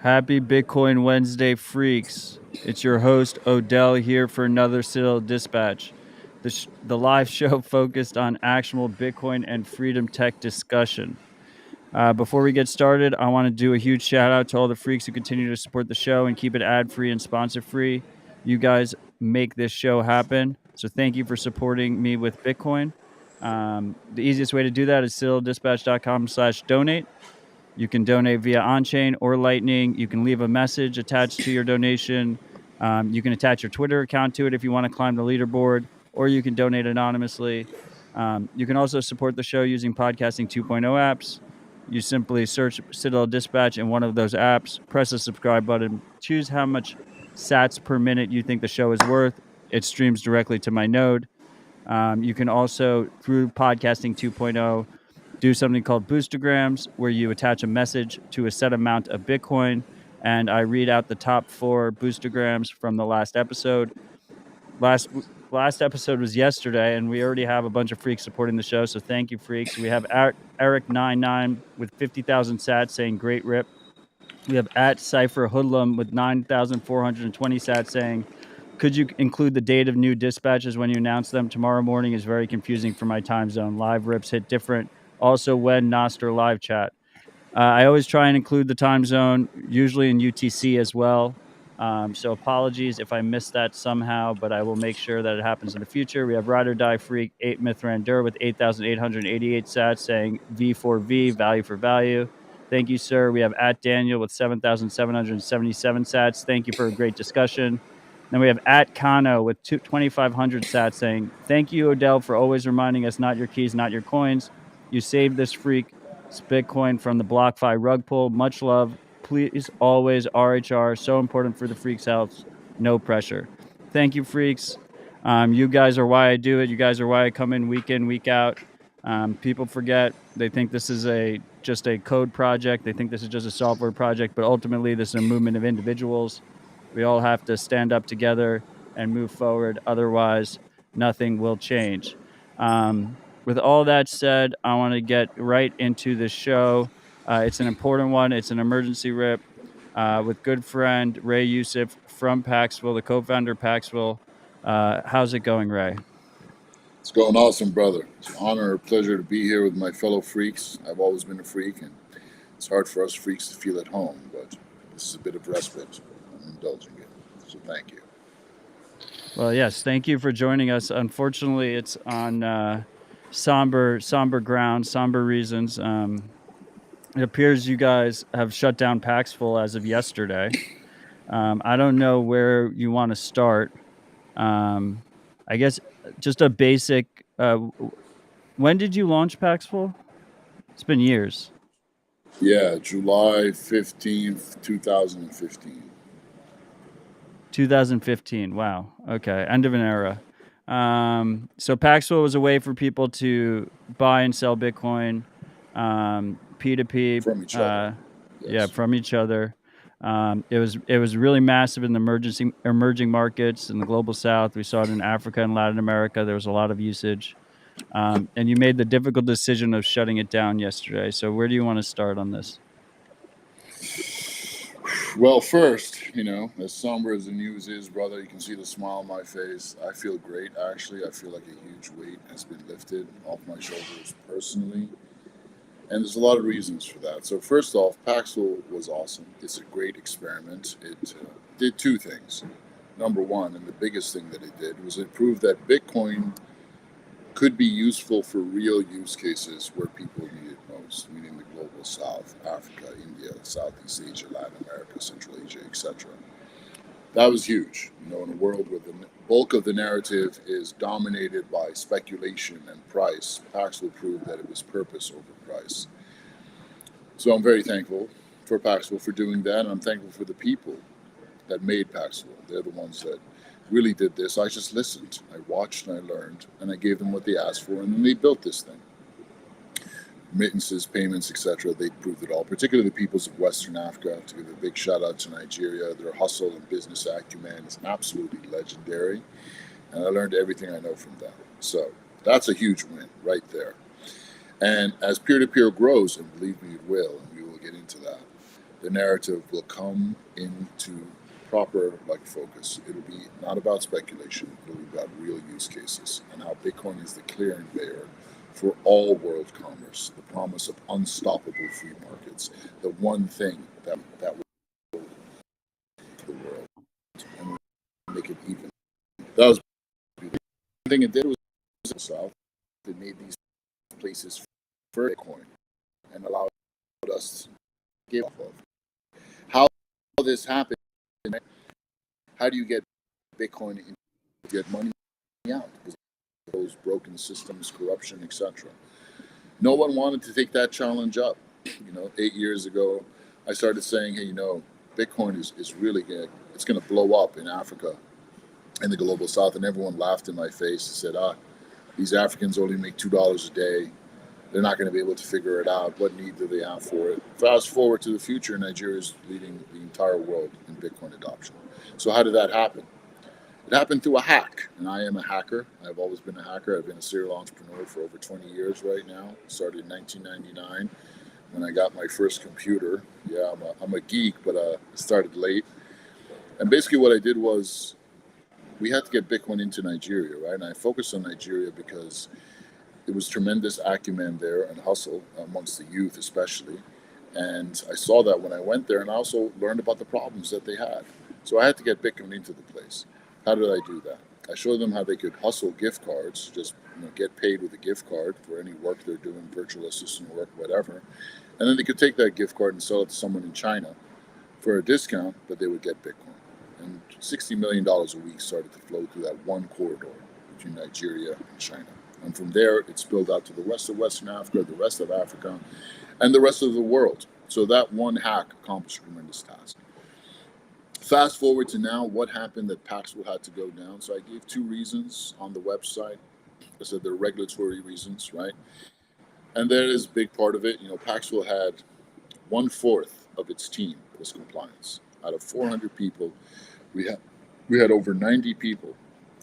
Happy Bitcoin Wednesday, freaks. It's your host, ODELL, here for another Citadel Dispatch, the live show focused on actionable Bitcoin and freedom tech discussion. Before we get started, I want to do a huge shout out to all the freaks who continue to support the show and keep it ad free and sponsor free. You guys make this show happen. So thank you for supporting me with Bitcoin. The easiest way to do that is citadeldispatch.com/donate. You can donate via on-chain or Lightning. You can leave a message attached to your donation. You can attach your Twitter account to it if you want to climb the leaderboard, or you can donate anonymously. You can also support the show using Podcasting 2.0 apps. You simply search Citadel Dispatch in one of those apps, press the subscribe button, choose how much sats per minute you think the show is worth. It streams directly to my node. You can also, through Podcasting 2.0, do something called boostograms, where you attach a message to a set amount of Bitcoin, and I read out the top 4 boostograms from the last episode. Last episode was yesterday, and we already have a bunch of freaks supporting the show, so thank you, freaks. We have Eric99 with 50,000 sats saying great rip. We have @Cypher Hoodlum with 9,420 sats saying, could you include the date of new dispatches when you announce them? Tomorrow morning is very confusing for my time zone. Live rips hit different. Also, when Noster live chat. I always try and include the time zone, usually in UTC as well. So apologies if I missed that somehow, but I will make sure that it happens in the future. We have Ride or Die Freak 8 Mithrandur with 8,888 sats saying V4V, value for value. Thank you, sir. We have @Daniel with 7,777 sats. Thank you for a great discussion. Then we have @Kano with 2,500 sats saying, thank you, ODELL, for always reminding us not your keys, not your coins. You saved this freak Bitcoin from the BlockFi rug pull. Much love. Please, always RHR. So important for the freaks' health. No pressure. Thank you, freaks. You guys are why I do it. You guys are why I come in, week out. People forget. They think this is just a code project. They think this is just a software project. But ultimately, this is a movement of individuals. We all have to stand up together and move forward. Otherwise, nothing will change. With all that said, I want to get right into the show. It's an important one. It's an emergency rip with good friend Ray Youssef from Paxful, the co-founder of Paxful. How's it going, Ray? It's going awesome, brother. It's an honor or pleasure to be here with my fellow freaks. I've always been a freak, and it's hard for us freaks to feel at home, but this is a bit of respite. I'm indulging it, so thank you. Well, yes, thank you for joining us. Unfortunately, it's on somber ground, somber reasons. It appears you guys have shut down Paxful as of yesterday. I don't know where you want to start. I guess just a basic. When did you launch Paxful? It's been years. Yeah, July 15th, 2015. 2015. Wow. Okay. End of an era. So Paxful was a way for people to buy and sell Bitcoin, P2P. From each other. Yes. Yeah, from each other. It was really massive in the emerging markets in the global south. We saw it in Africa and Latin America. There was a lot of usage. And you made the difficult decision of shutting it down yesterday. So where do you want to start on this? Well, first, as somber as the news is, brother, you can see the smile on my face. I feel great, actually. I feel like a huge weight has been lifted off my shoulders personally. And there's a lot of reasons for that. So first off, Paxful was awesome. It's a great experiment. It did 2 things. Number one, and the biggest thing that it did, was it proved that Bitcoin could be useful for real use cases where people need it most, meaning the global south, Africa, India, Southeast Asia, Latin America, Central Asia, etc. That was huge. In a world where the bulk of the narrative is dominated by speculation and price, Paxful proved that it was purpose over price. So I'm very thankful for Paxful for doing that, and I'm thankful for the people that made Paxful. They're the ones that really did this. I just listened. I watched and I learned, and I gave them what they asked for, and then they built this thing. Remittances, payments, etc. They proved it all, particularly the peoples of Western Africa. To give a big shout out to Nigeria, their hustle and business acumen is absolutely legendary, and I learned everything I know from them. So that's a huge win right there. And as peer-to-peer grows, and believe me, it will, and we will get into that, the narrative will come into proper like focus. It'll be not about speculation. It'll be about real use cases and how Bitcoin is the clearing layer for all world commerce. The promise of unstoppable free markets. The one thing that will the world and make it even. That was the thing it did was south. It made these places for Bitcoin and allowed us to give off of. How this happened? How do you get Bitcoin in, get money out? Because those broken systems, corruption, etc. No one wanted to take that challenge up. 8 years ago, I started saying, hey, Bitcoin is really good. It's going to blow up in Africa and the global south. And everyone laughed in my face and said, these Africans only make $2 a day. They're not going to be able to figure it out. What need do they have for it? Fast forward to the future, Nigeria is leading the entire world in Bitcoin adoption. So how did that happen? It happened through a hack, and I am a hacker. I've always been a hacker. I've been a serial entrepreneur for over 20 years right now. Started in 1999 when I got my first computer. Yeah, I'm a geek, but I started late. And basically what I did was we had to get Bitcoin into Nigeria, right? And I focused on Nigeria because there was tremendous acumen there and hustle amongst the youth especially. And I saw that when I went there, and I also learned about the problems that they had. So I had to get Bitcoin into the place. How did I do that? I showed them how they could hustle gift cards, just get paid with a gift card for any work they're doing, virtual assistant work, whatever. And then they could take that gift card and sell it to someone in China for a discount, but they would get Bitcoin. And $60 million a week started to flow through that one corridor between Nigeria and China. And from there, it spilled out to the rest of Western Africa, the rest of Africa, and the rest of the world. So that one hack accomplished a tremendous task. Fast forward to now, what happened that Paxful had to go down? So I gave 2 reasons on the website. I said there are regulatory reasons, right? And there is a big part of it. Paxful had 1/4 of its team was compliance. Out of 400 people, we had over 90 people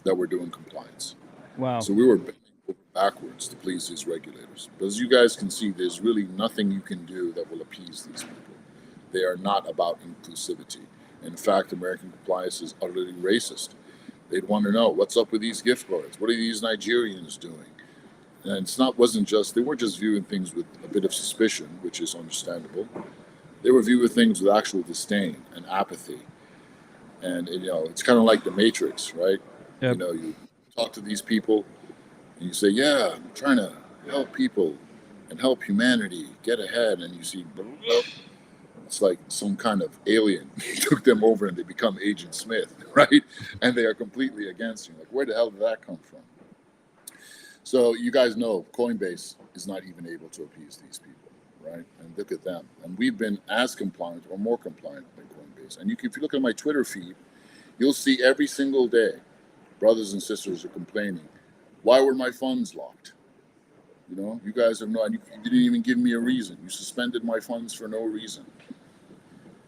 that were doing compliance. Wow. So we were bending over backwards to please these regulators. But as you guys can see, there's really nothing you can do that will appease these people. They are not about inclusivity. In fact, American compliance is utterly racist. They'd want to know what's up with these gift cards. What are these Nigerians doing? And they weren't just viewing things with a bit of suspicion, which is understandable. They were viewing things with actual disdain and apathy. And it's kind of like the Matrix, right? Yep. You talk to these people and you say, yeah, I'm trying to help people and help humanity get ahead. And you see, it's like some kind of alien took them over and they become Agent Smith, right? And they are completely against you. Like, where the hell did that come from? So you guys know Coinbase is not even able to appease these people, right? And look at them. And we've been as compliant or more compliant than Coinbase. And if you look at my Twitter feed, you'll see every single day, brothers and sisters are complaining, why were my funds locked? You guys have you didn't even give me a reason. You suspended my funds for no reason.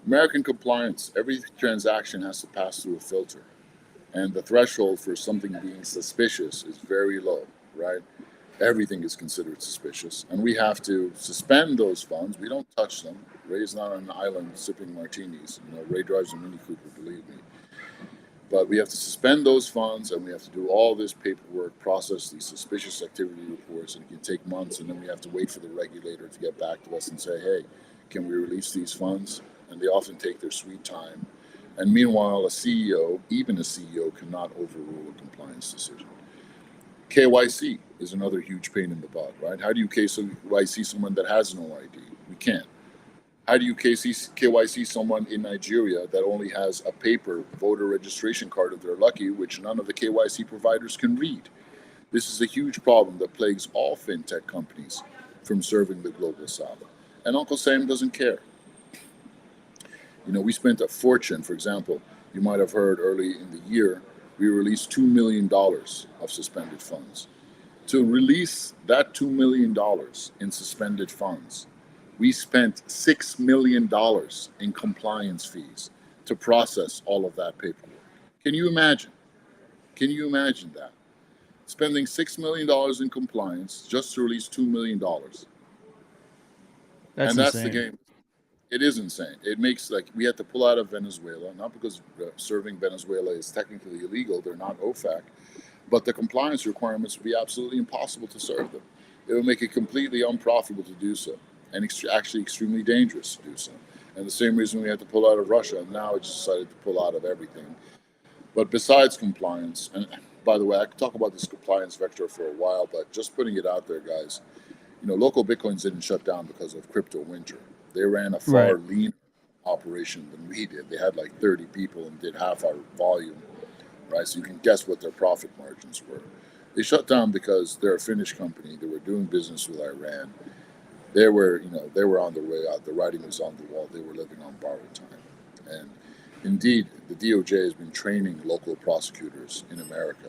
American compliance, every transaction has to pass through a filter. And the threshold for something being suspicious is very low, right? Everything is considered suspicious. And we have to suspend those funds. We don't touch them. Ray's not on an island sipping martinis. Ray drives a Mini Cooper, believe me. But we have to suspend those funds, and we have to do all this paperwork, process these suspicious activity reports, and it can take months. And then we have to wait for the regulator to get back to us and say, hey, can we release these funds? And they often take their sweet time. And meanwhile, even a CEO, cannot overrule a compliance decision. KYC is another huge pain in the butt, right? How do you KYC someone that has no ID? We can't. How do you KYC someone in Nigeria that only has a paper voter registration card if they're lucky, which none of the KYC providers can read? This is a huge problem that plagues all fintech companies from serving the global south. And Uncle Sam doesn't care. We spent a fortune. For example, you might have heard early in the year, we released $2 million of suspended funds. To release that $2 million in suspended funds, we spent $6 million in compliance fees to process all of that paperwork. Can you imagine? Can you imagine that? Spending $6 million in compliance just to release $2 million. That's And that's insane. the game. It is insane. It makes like we had to pull out of Venezuela, not because serving Venezuela is technically illegal. They're not OFAC, but the compliance requirements would be absolutely impossible to serve them. It would make it completely unprofitable to do so, and actually extremely dangerous to do so. And the same reason we had to pull out of Russia, and now I just decided to pull out of everything. But besides compliance, and by the way, I could talk about this compliance vector for a while, but just putting it out there, guys, local Bitcoins didn't shut down because of crypto winter. They ran a far Right. leaner operation than we did. They had like 30 people and did half our volume, right? So you can guess what their profit margins were. They shut down because they're a Finnish company. They were doing business with Iran. They were on their way out. The writing was on the wall. They were living on borrowed time. And indeed, the DOJ has been training local prosecutors in America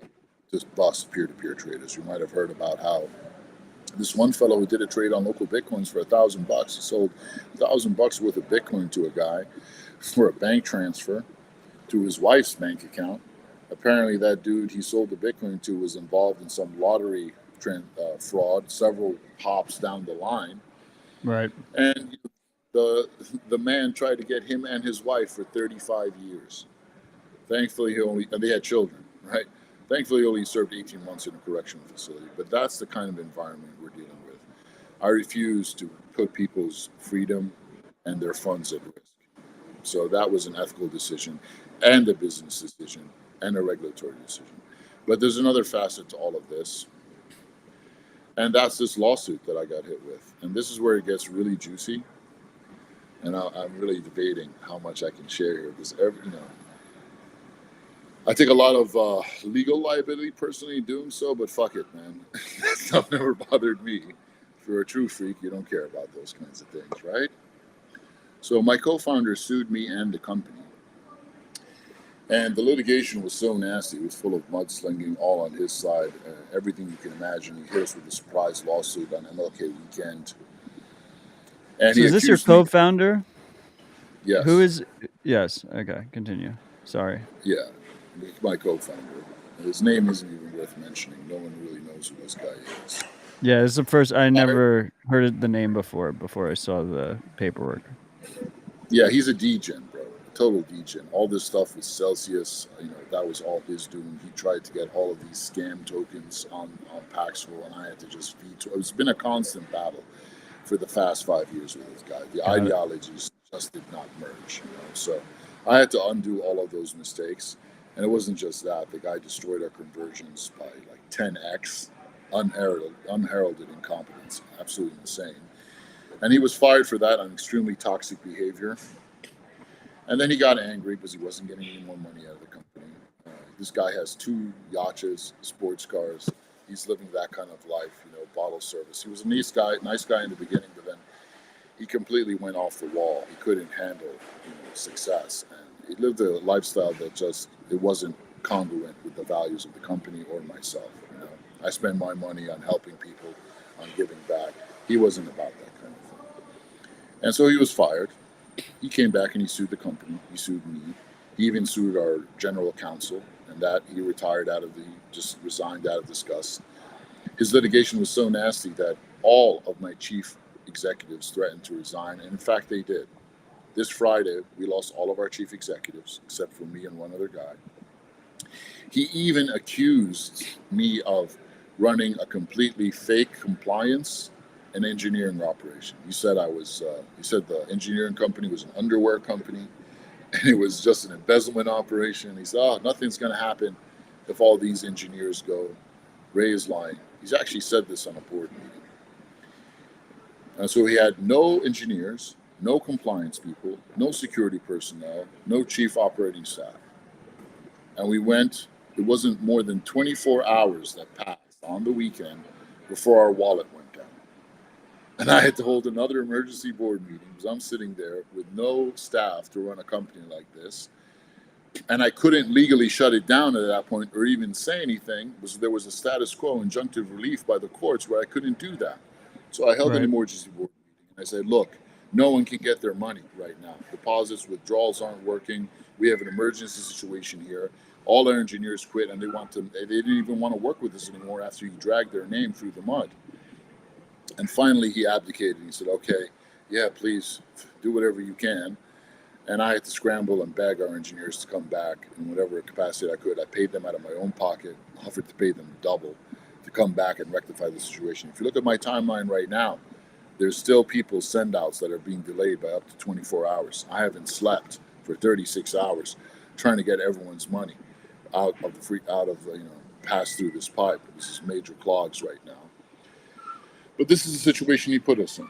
to bust peer-to-peer traders. You might have heard about how this one fellow who did a trade on local Bitcoins for $1,000. He sold $1,000 worth of Bitcoin to a guy for a bank transfer to his wife's bank account. Apparently, that dude he sold the Bitcoin to was involved in some lottery fraud several hops down the line. Right. And the the man tried to get him and his wife for 35 years. Thankfully, and they had children, right? Thankfully, he only served 18 months in a correctional facility. But that's the kind of environment we're dealing with. I refuse to put people's freedom and their funds at risk. So that was an ethical decision and a business decision and a regulatory decision. But there's another facet to all of this, and that's this lawsuit that I got hit with. And this is where it gets really juicy. And I'm really debating how much I can share here because I take a lot of legal liability personally in doing so, but fuck it, man. That stuff never bothered me. If you're a true freak, you don't care about those kinds of things, right? So my co-founder sued me and the company. And the litigation was so nasty. It was full of mudslinging all on his side. Everything you can imagine. He hit us with a surprise lawsuit on MLK weekend. And So he is this your accused me. co-founder? Yes. Who is? Yes. Okay. Continue. Sorry. Yeah. My co-founder. His name isn't even worth mentioning. No one really knows who this guy is. Yeah, it's the first. I never heard the name before I saw the paperwork. Yeah, he's a degen, bro. Total degen. All this stuff with Celsius, that was all his doing. He tried to get all of these scam tokens on Paxful, and I had to just veto. It's been a constant battle for the past 5 years with this guy. The ideologies just did not merge, So I had to undo all of those mistakes. And it wasn't just that. The guy destroyed our conversions by like 10x, unheralded incompetence. Absolutely insane. And he was fired for that on extremely toxic behavior. And then he got angry because he wasn't getting any more money out of the company. This guy has 2 yachts, sports cars. He's living that kind of life, bottle service. He was a nice guy in the beginning, but then he completely went off the wall. He couldn't handle, success. And he lived a lifestyle that it wasn't congruent with the values of the company or myself. I spend my money on helping people, on giving back. He wasn't about that kind of thing. And so he was fired. He came back and he sued the company. He sued me. He even sued our general counsel, and that he just resigned out of disgust. His litigation was so nasty that all of my chief executives threatened to resign, and in fact, they did. This Friday, we lost all of our chief executives, except for me and one other guy. He even accused me of running a completely fake compliance and engineering operation. He said he said the engineering company was an underwear company, and it was just an embezzlement operation. He said, nothing's going to happen if all these engineers go. Ray is lying. He's actually said this on a board meeting. And so he had no engineers, no compliance people, no security personnel, no chief operating staff. And it wasn't more than 24 hours that passed on the weekend before our wallet went down. And I had to hold another emergency board meeting because I'm sitting there with no staff to run a company like this. And I couldn't legally shut it down at that point or even say anything because there was a status quo injunctive relief by the courts where I couldn't do that. So I held an emergency board meeting and I said, look, no one can get their money right now. Deposits, withdrawals aren't working. We have an emergency situation here. All our engineers quit and they didn't even want to work with us anymore after you dragged their name through the mud. And finally he abdicated. He said, okay, yeah, please do whatever you can. And I had to scramble and beg our engineers to come back in whatever capacity I could. I paid them out of my own pocket, offered to pay them double to come back and rectify the situation. If you look at my timeline right now, there's still people's send outs that are being delayed by up to 24 hours. I haven't slept for 36 hours trying to get everyone's money out of pass through this pipe. This is major clogs right now. But this is the situation he put us in.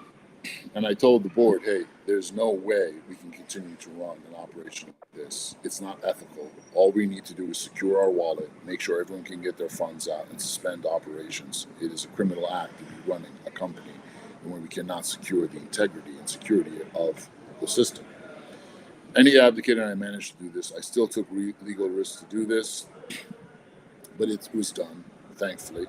And I told the board, hey, there's no way we can continue to run an operation like this. It's not ethical. All we need to do is secure our wallet, make sure everyone can get their funds out, and suspend operations. It is a criminal act to be running a company when we cannot secure the integrity and security of the system. And he advocated, and I managed to do this. I still took legal risks to do this, but it was done, thankfully.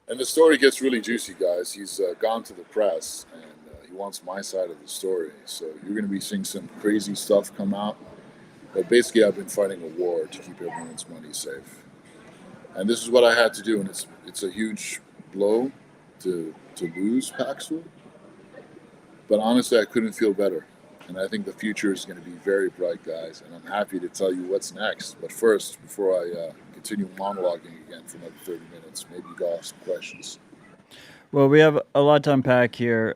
And the story gets really juicy, guys. He's gone to the press, and he wants my side of the story. So you're going to be seeing some crazy stuff come out. But basically, I've been fighting a war to keep everyone's money safe. And this is what I had to do. And it's a huge blow to lose Paxful. But honestly, I couldn't feel better. And I think the future is going to be very bright, guys. And I'm happy to tell you what's next. But first, before I continue monologuing again for another 30 minutes, maybe you got some questions. Well, we have a lot to unpack here.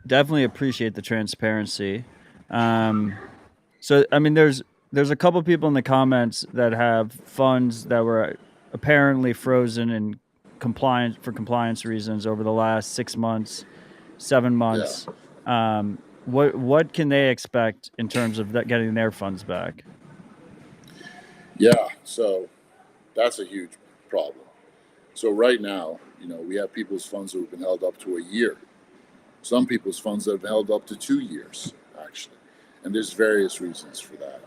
Definitely appreciate the transparency. So, I mean, there's a couple people in the comments that have funds that were apparently frozen in compliance reasons over the last 6 months, 7 Yeah. months. What can they expect in terms of getting their funds back? Yeah. So that's a huge problem. So right now, we have people's funds that have been held up to a year. Some people's funds that have been held up to 2 years, actually. And there's various reasons for that.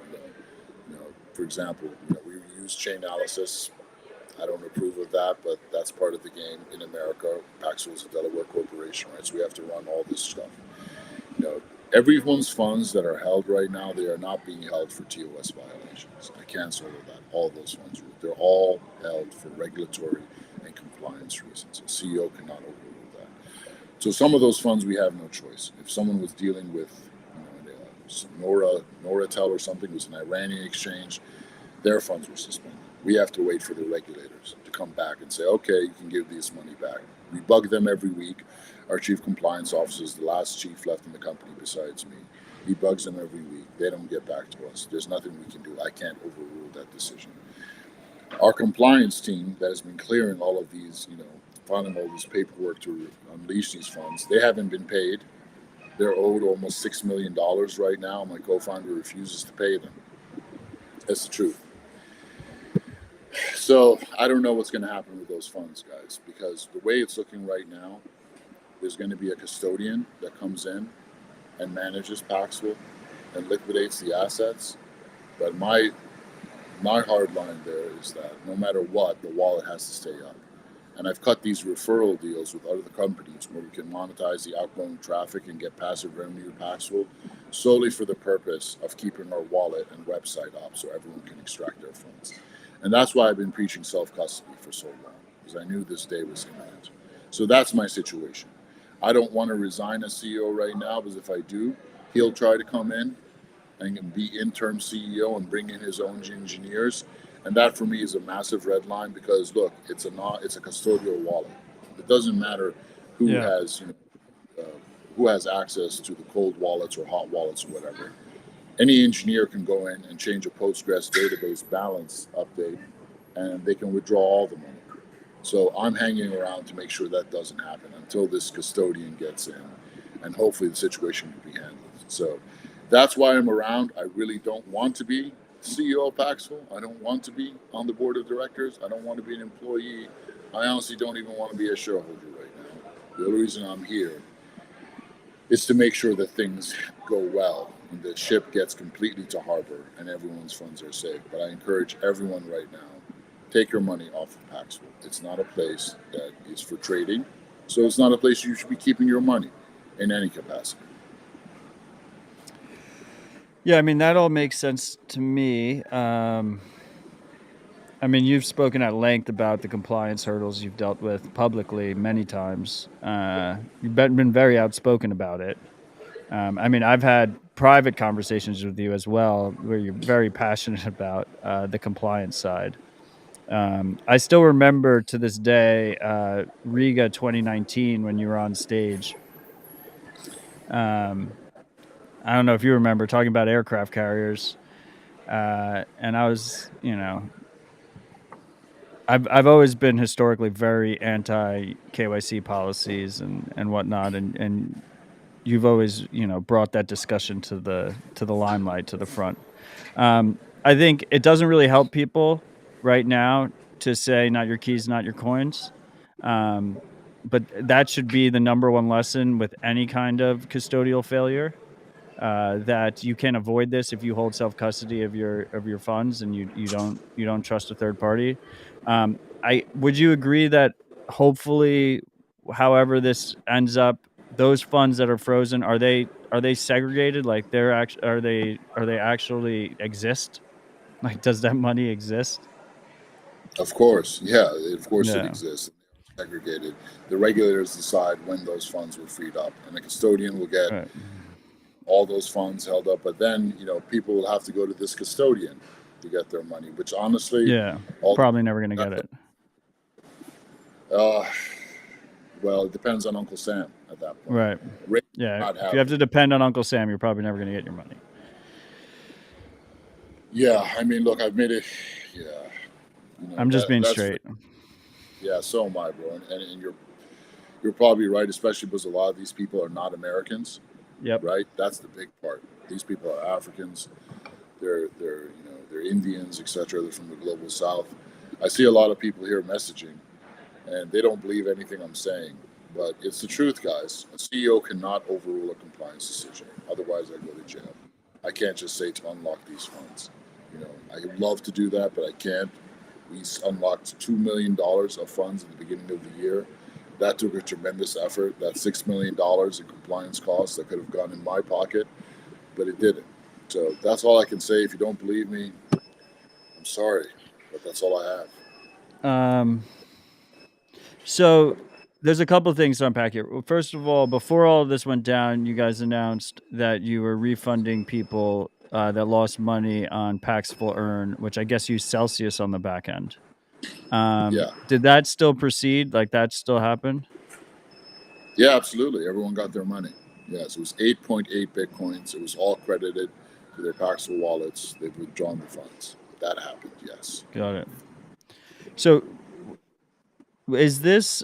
For example, we use chain analysis. I don't approve of that, but that's part of the game in America. Paxful is a Delaware corporation, right? So we have to run all this stuff. Everyone's funds that are held right now, they are not being held for TOS violations. I cancel all those funds. They're all held for regulatory and compliance reasons. A CEO cannot overrule that. So some of those funds we have no choice. If someone was dealing with Noratel or something, it was an Iranian exchange, their funds were suspended. We have to wait for the regulators to come back and say, okay, you can give this money back. We bug them every week. Our chief compliance officer is the last chief left in the company besides me. He bugs them every week. They don't get back to us. There's nothing we can do. I can't overrule that decision. Our compliance team that has been clearing all of these, filing all this paperwork to unleash these funds, they haven't been paid. They're owed almost $6 million right now. My co-founder refuses to pay them. That's the truth. So I don't know what's going to happen with those funds, guys, because the way it's looking right now, there's going to be a custodian that comes in and manages Paxful and liquidates the assets. But my hard line there is that no matter what, the wallet has to stay up. And I've cut these referral deals with other companies where we can monetize the outgoing traffic and get passive revenue to Paxful solely for the purpose of keeping our wallet and website up so everyone can extract their funds. And that's why I've been preaching self-custody for so long, because I knew this day was imminent. So that's my situation. I don't want to resign as CEO right now, because if I do, he'll try to come in and be interim CEO and bring in his own engineers. And that for me is a massive red line, because look, it's a custodial wallet. It doesn't matter who has access to the cold wallets or hot wallets or whatever. Any engineer can go in and change a Postgres database balance update, and they can withdraw all the money. So I'm hanging around to make sure that doesn't happen until this custodian gets in, and hopefully the situation can be handled. So that's why I'm around. I really don't want to be CEO of Paxful. I don't want to be on the board of directors. I don't want to be an employee. I honestly don't even want to be a shareholder right now. The only reason I'm here is to make sure that things go well and the ship gets completely to harbor and everyone's funds are safe. But I encourage everyone right now, take your money off of Paxful. It's not a place that is for trading, so it's not a place you should be keeping your money in any capacity. Yeah, I mean, that all makes sense to me. I mean, you've spoken at length about the compliance hurdles you've dealt with publicly many times. You've been very outspoken about it. I mean, I've had private conversations with you as well, where you're very passionate about the compliance side. I still remember to this day Riga 2019 when you were on stage. Um, I don't know if you remember talking about aircraft carriers, and I was, I've always been historically very anti KYC policies and whatnot, and you've always brought that discussion to the limelight, to the front. I think it doesn't really help people right now to say not your keys, not your coins. But that should be the number one lesson with any kind of custodial failure. That you can avoid this if you hold self custody of your funds and you don't trust a third party. I would you agree that hopefully, however this ends up, those funds that are frozen, are they segregated? Like they're actually are they actually exist? Like, does that money exist? Of course, yeah, of course it Yeah. exists. They are segregated. The regulators decide when those funds were freed up, and the custodian will get Right. all those funds held up. But then, people will have to go to this custodian to get their money, which honestly, Yeah. all Probably never gonna get it. uh, well, it depends on Uncle Sam at that point. Right. Ray Yeah. not If you have have it. to depend on Uncle Sam, you're probably never gonna get your money. Yeah, I mean, look, I've made it. Yeah, I'm just being that's for straight. yeah. So am I, bro, and you're probably right, especially because a lot of these people are not Americans, Yep. right? That's the big part. These people are Africans. They're Indians, etc. They're from the global South. I see a lot of people here messaging, and they don't believe anything I'm saying. But it's the truth, guys. A CEO cannot overrule a compliance decision. Otherwise, I go to jail. I can't just say to unlock these funds. I would love to do that, but I can't. We unlocked $2 million of funds at the beginning of the year. That took a tremendous effort. That's $6 million in compliance costs that could have gone in my pocket, but it didn't. So that's all I can say. If you don't believe me, I'm sorry, but that's all I have. Um, so there's a couple of things to unpack here. Well, first of all, before all of this went down, you guys announced that you were refunding people that lost money on Paxful Earn, which I guess use Celsius on the back end. Yeah, Did that still proceed? Like that still happened? yeah, absolutely. Everyone got their money. Yes, it was 8.8 bitcoins. It was all credited to their Paxful wallets. They've withdrawn the funds. That happened. Yes. Got it. So is this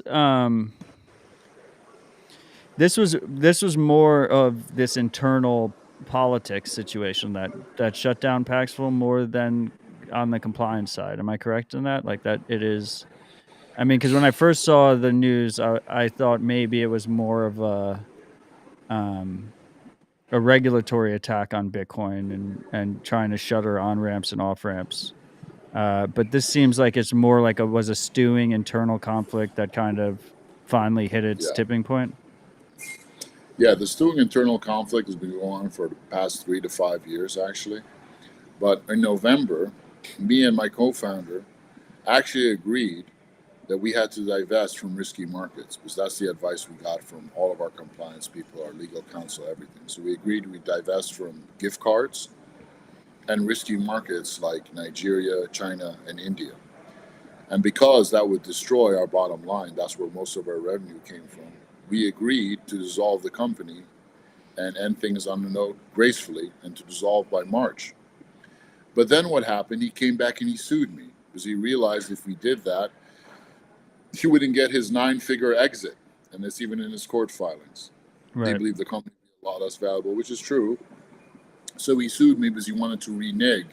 was more of this internal politics situation that shut down Paxful more than on the compliance side. Am I correct in that? Like that it is. I mean, because when I first saw the news, I thought maybe it was more of um, a regulatory attack on Bitcoin and trying to shutter on ramps and off ramps. But this seems like it's more like it was a stewing internal conflict that kind of finally hit its Yeah. tipping point. Yeah, the stewing internal conflict has been going on for the past 3 to 5 years, actually. But in November, me and my co founder actually agreed that we had to divest from risky markets because that's the advice we got from all of our compliance people, our legal counsel, everything. So we agreed we divest from gift cards and risky markets like Nigeria, China, and India. And because that would destroy our bottom line, that's where most of our revenue came from. We agreed to dissolve the company and end things on a note gracefully and to dissolve by March. But then what happened? He came back and he sued me because he realized if we did that, he wouldn't get his 9-figure exit. And it's even in his court filings. They Right. believe the company would be a lot less valuable, which is true. So he sued me because he wanted to renege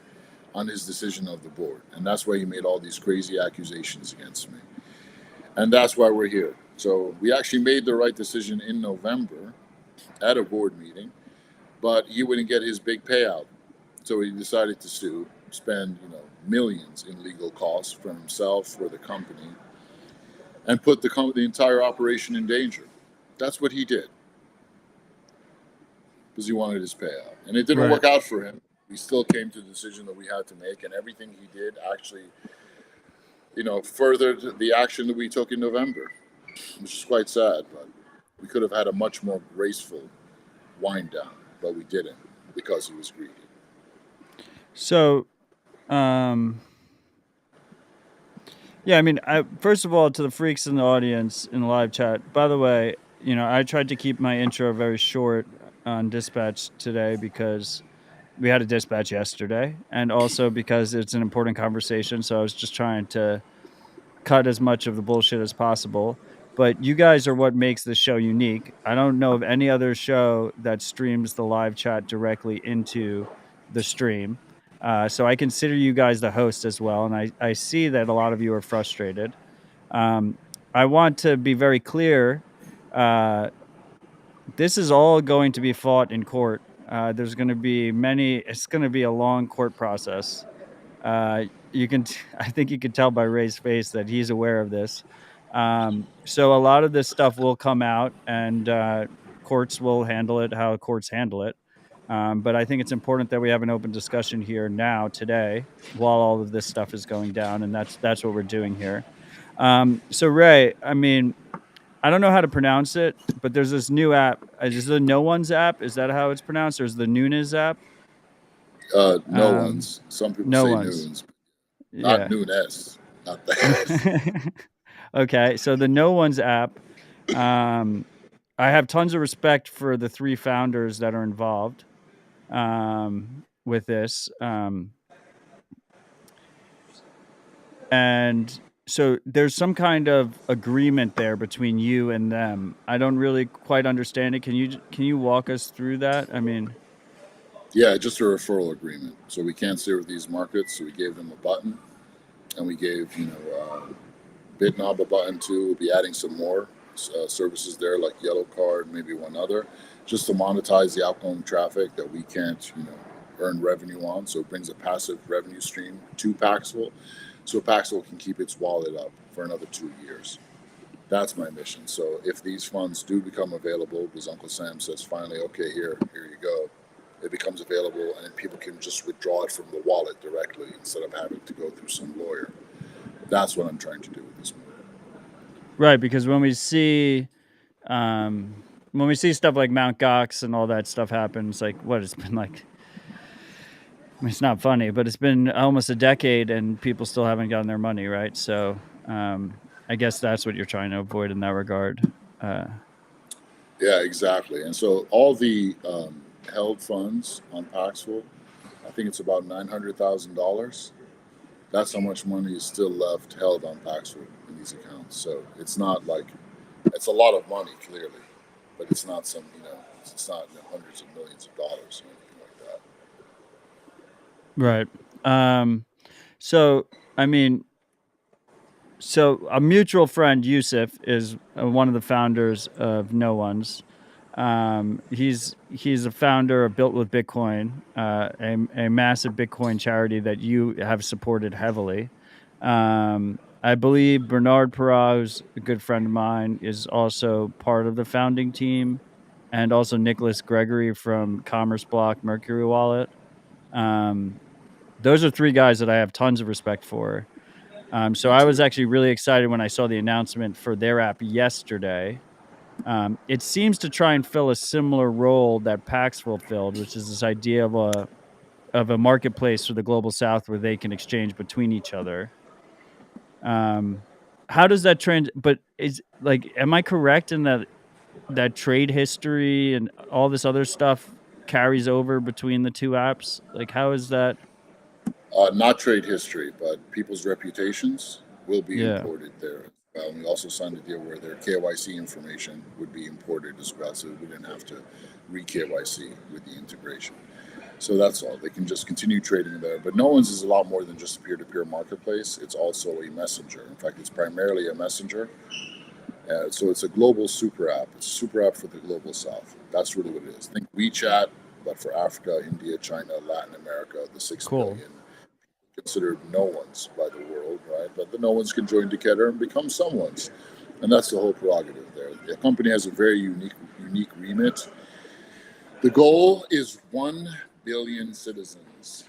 on his decision of the board. And that's why he made all these crazy accusations against me. And that's why we're here. So we actually made the right decision in November at a board meeting, but he wouldn't get his big payout. So he decided to sue, spend millions in legal costs for himself, for the company, and put the entire operation in danger. That's what he did because he wanted his payout, and it didn't Right. work out for him. We still came to the decision that we had to make, and everything he did actually furthered the action that we took in November, which is quite sad. But we could have had a much more graceful wind down, but we didn't because he was greedy. So, um, yeah, I mean, first of all, to the freaks in the audience in the live chat, by the way, I tried to keep my intro very short on dispatch today because we had a dispatch yesterday, and also because it's an important conversation. So I was just trying to cut as much of the bullshit as possible. But you guys are what makes this show unique. I don't know of any other show that streams the live chat directly into the stream. So I consider you guys the host as well. And I see that a lot of you are frustrated. Um, I want to be very clear. Uh, this is all going to be fought in court. There's going to be it's going to be a long court process. You can, I think you can tell by Ray's face that he's aware of this. So a lot of this stuff will come out, and courts will handle it how courts handle it. But I think it's important that we have an open discussion here now, today, while all of this stuff is going down, and that's what we're doing here. So Ray, I mean, I don't know how to pronounce it, but there's this new app. Is the No One's app? Is that how it's pronounced? Or is the Nunes app? No one's. Some people No say One's. noons, not Yeah. Nunes, not the S. Okay, so the No One's app. I have tons of respect for the three founders that are involved with this. And so there's some kind of agreement there between you and them. I don't really quite understand it. Can you walk us through that? I mean, Yeah, just a referral agreement. So we can't serve these markets. So we gave them a button, and we gave BitNob a button too. We'll be adding some more services there, like Yellow Card, maybe one other, just to monetize the outgoing traffic that we can't earn revenue on. So it brings a passive revenue stream to Paxful, so Paxful can keep its wallet up for another 2 years. That's my mission. So if these funds do become available, because Uncle Sam says finally, okay, here you go, it becomes available, and people can just withdraw it from the wallet directly instead of having to go through some lawyer. That's what I'm trying to do with this movie. right, because when we see stuff like Mount Gox and all that stuff happen, it's like, what, it's been like, I mean, it's not funny, but it's been almost a decade and people still haven't gotten their money, right? So I guess that's what you're trying to avoid in that regard. Yeah, exactly. And so all the held funds on Paxful, I think it's about $900,000. That's how much money is still left held on Paxful in these accounts. So it's not like it's a lot of money, clearly, but it's not it's not hundreds of millions of dollars or anything like that. Right. So, I mean, so a mutual friend, Youssef, is one of the founders of No One's. He's a founder of Built with Bitcoin, a massive Bitcoin charity that you have supported heavily. I believe Bernard Perra, who's a good friend of mine, is also part of the founding team, and also Nicholas Gregory from Commerce Block Mercury Wallet. Those are three guys that I have tons of respect for. So Me I was too. actually really excited when I saw the announcement for their app yesterday. It seems to try and fill a similar role that Paxful filled, which is this idea of a marketplace for the global South where they can exchange between each other. How does that trend? But is like, am I correct in that trade history and all this other stuff carries over between the two apps? Like, how is that? Not trade history, but people's reputations will be Yeah. imported there. We also signed a deal where their KYC information would be imported as well, so we didn't have to re KYC with the integration. So that's all. They can just continue trading there. But No One's is a lot more than just a peer to peer marketplace. It's also a messenger. In fact, it's primarily a messenger. So it's a global super app. It's a super app for the global South. That's really what it is. Think WeChat, but for Africa, India, China, Latin America, the 6 Cool. billion considered no ones by the world, right? But the no ones can join together and become someone's. And that's the whole prerogative there. The company has a very unique remit. The goal is 1 billion citizens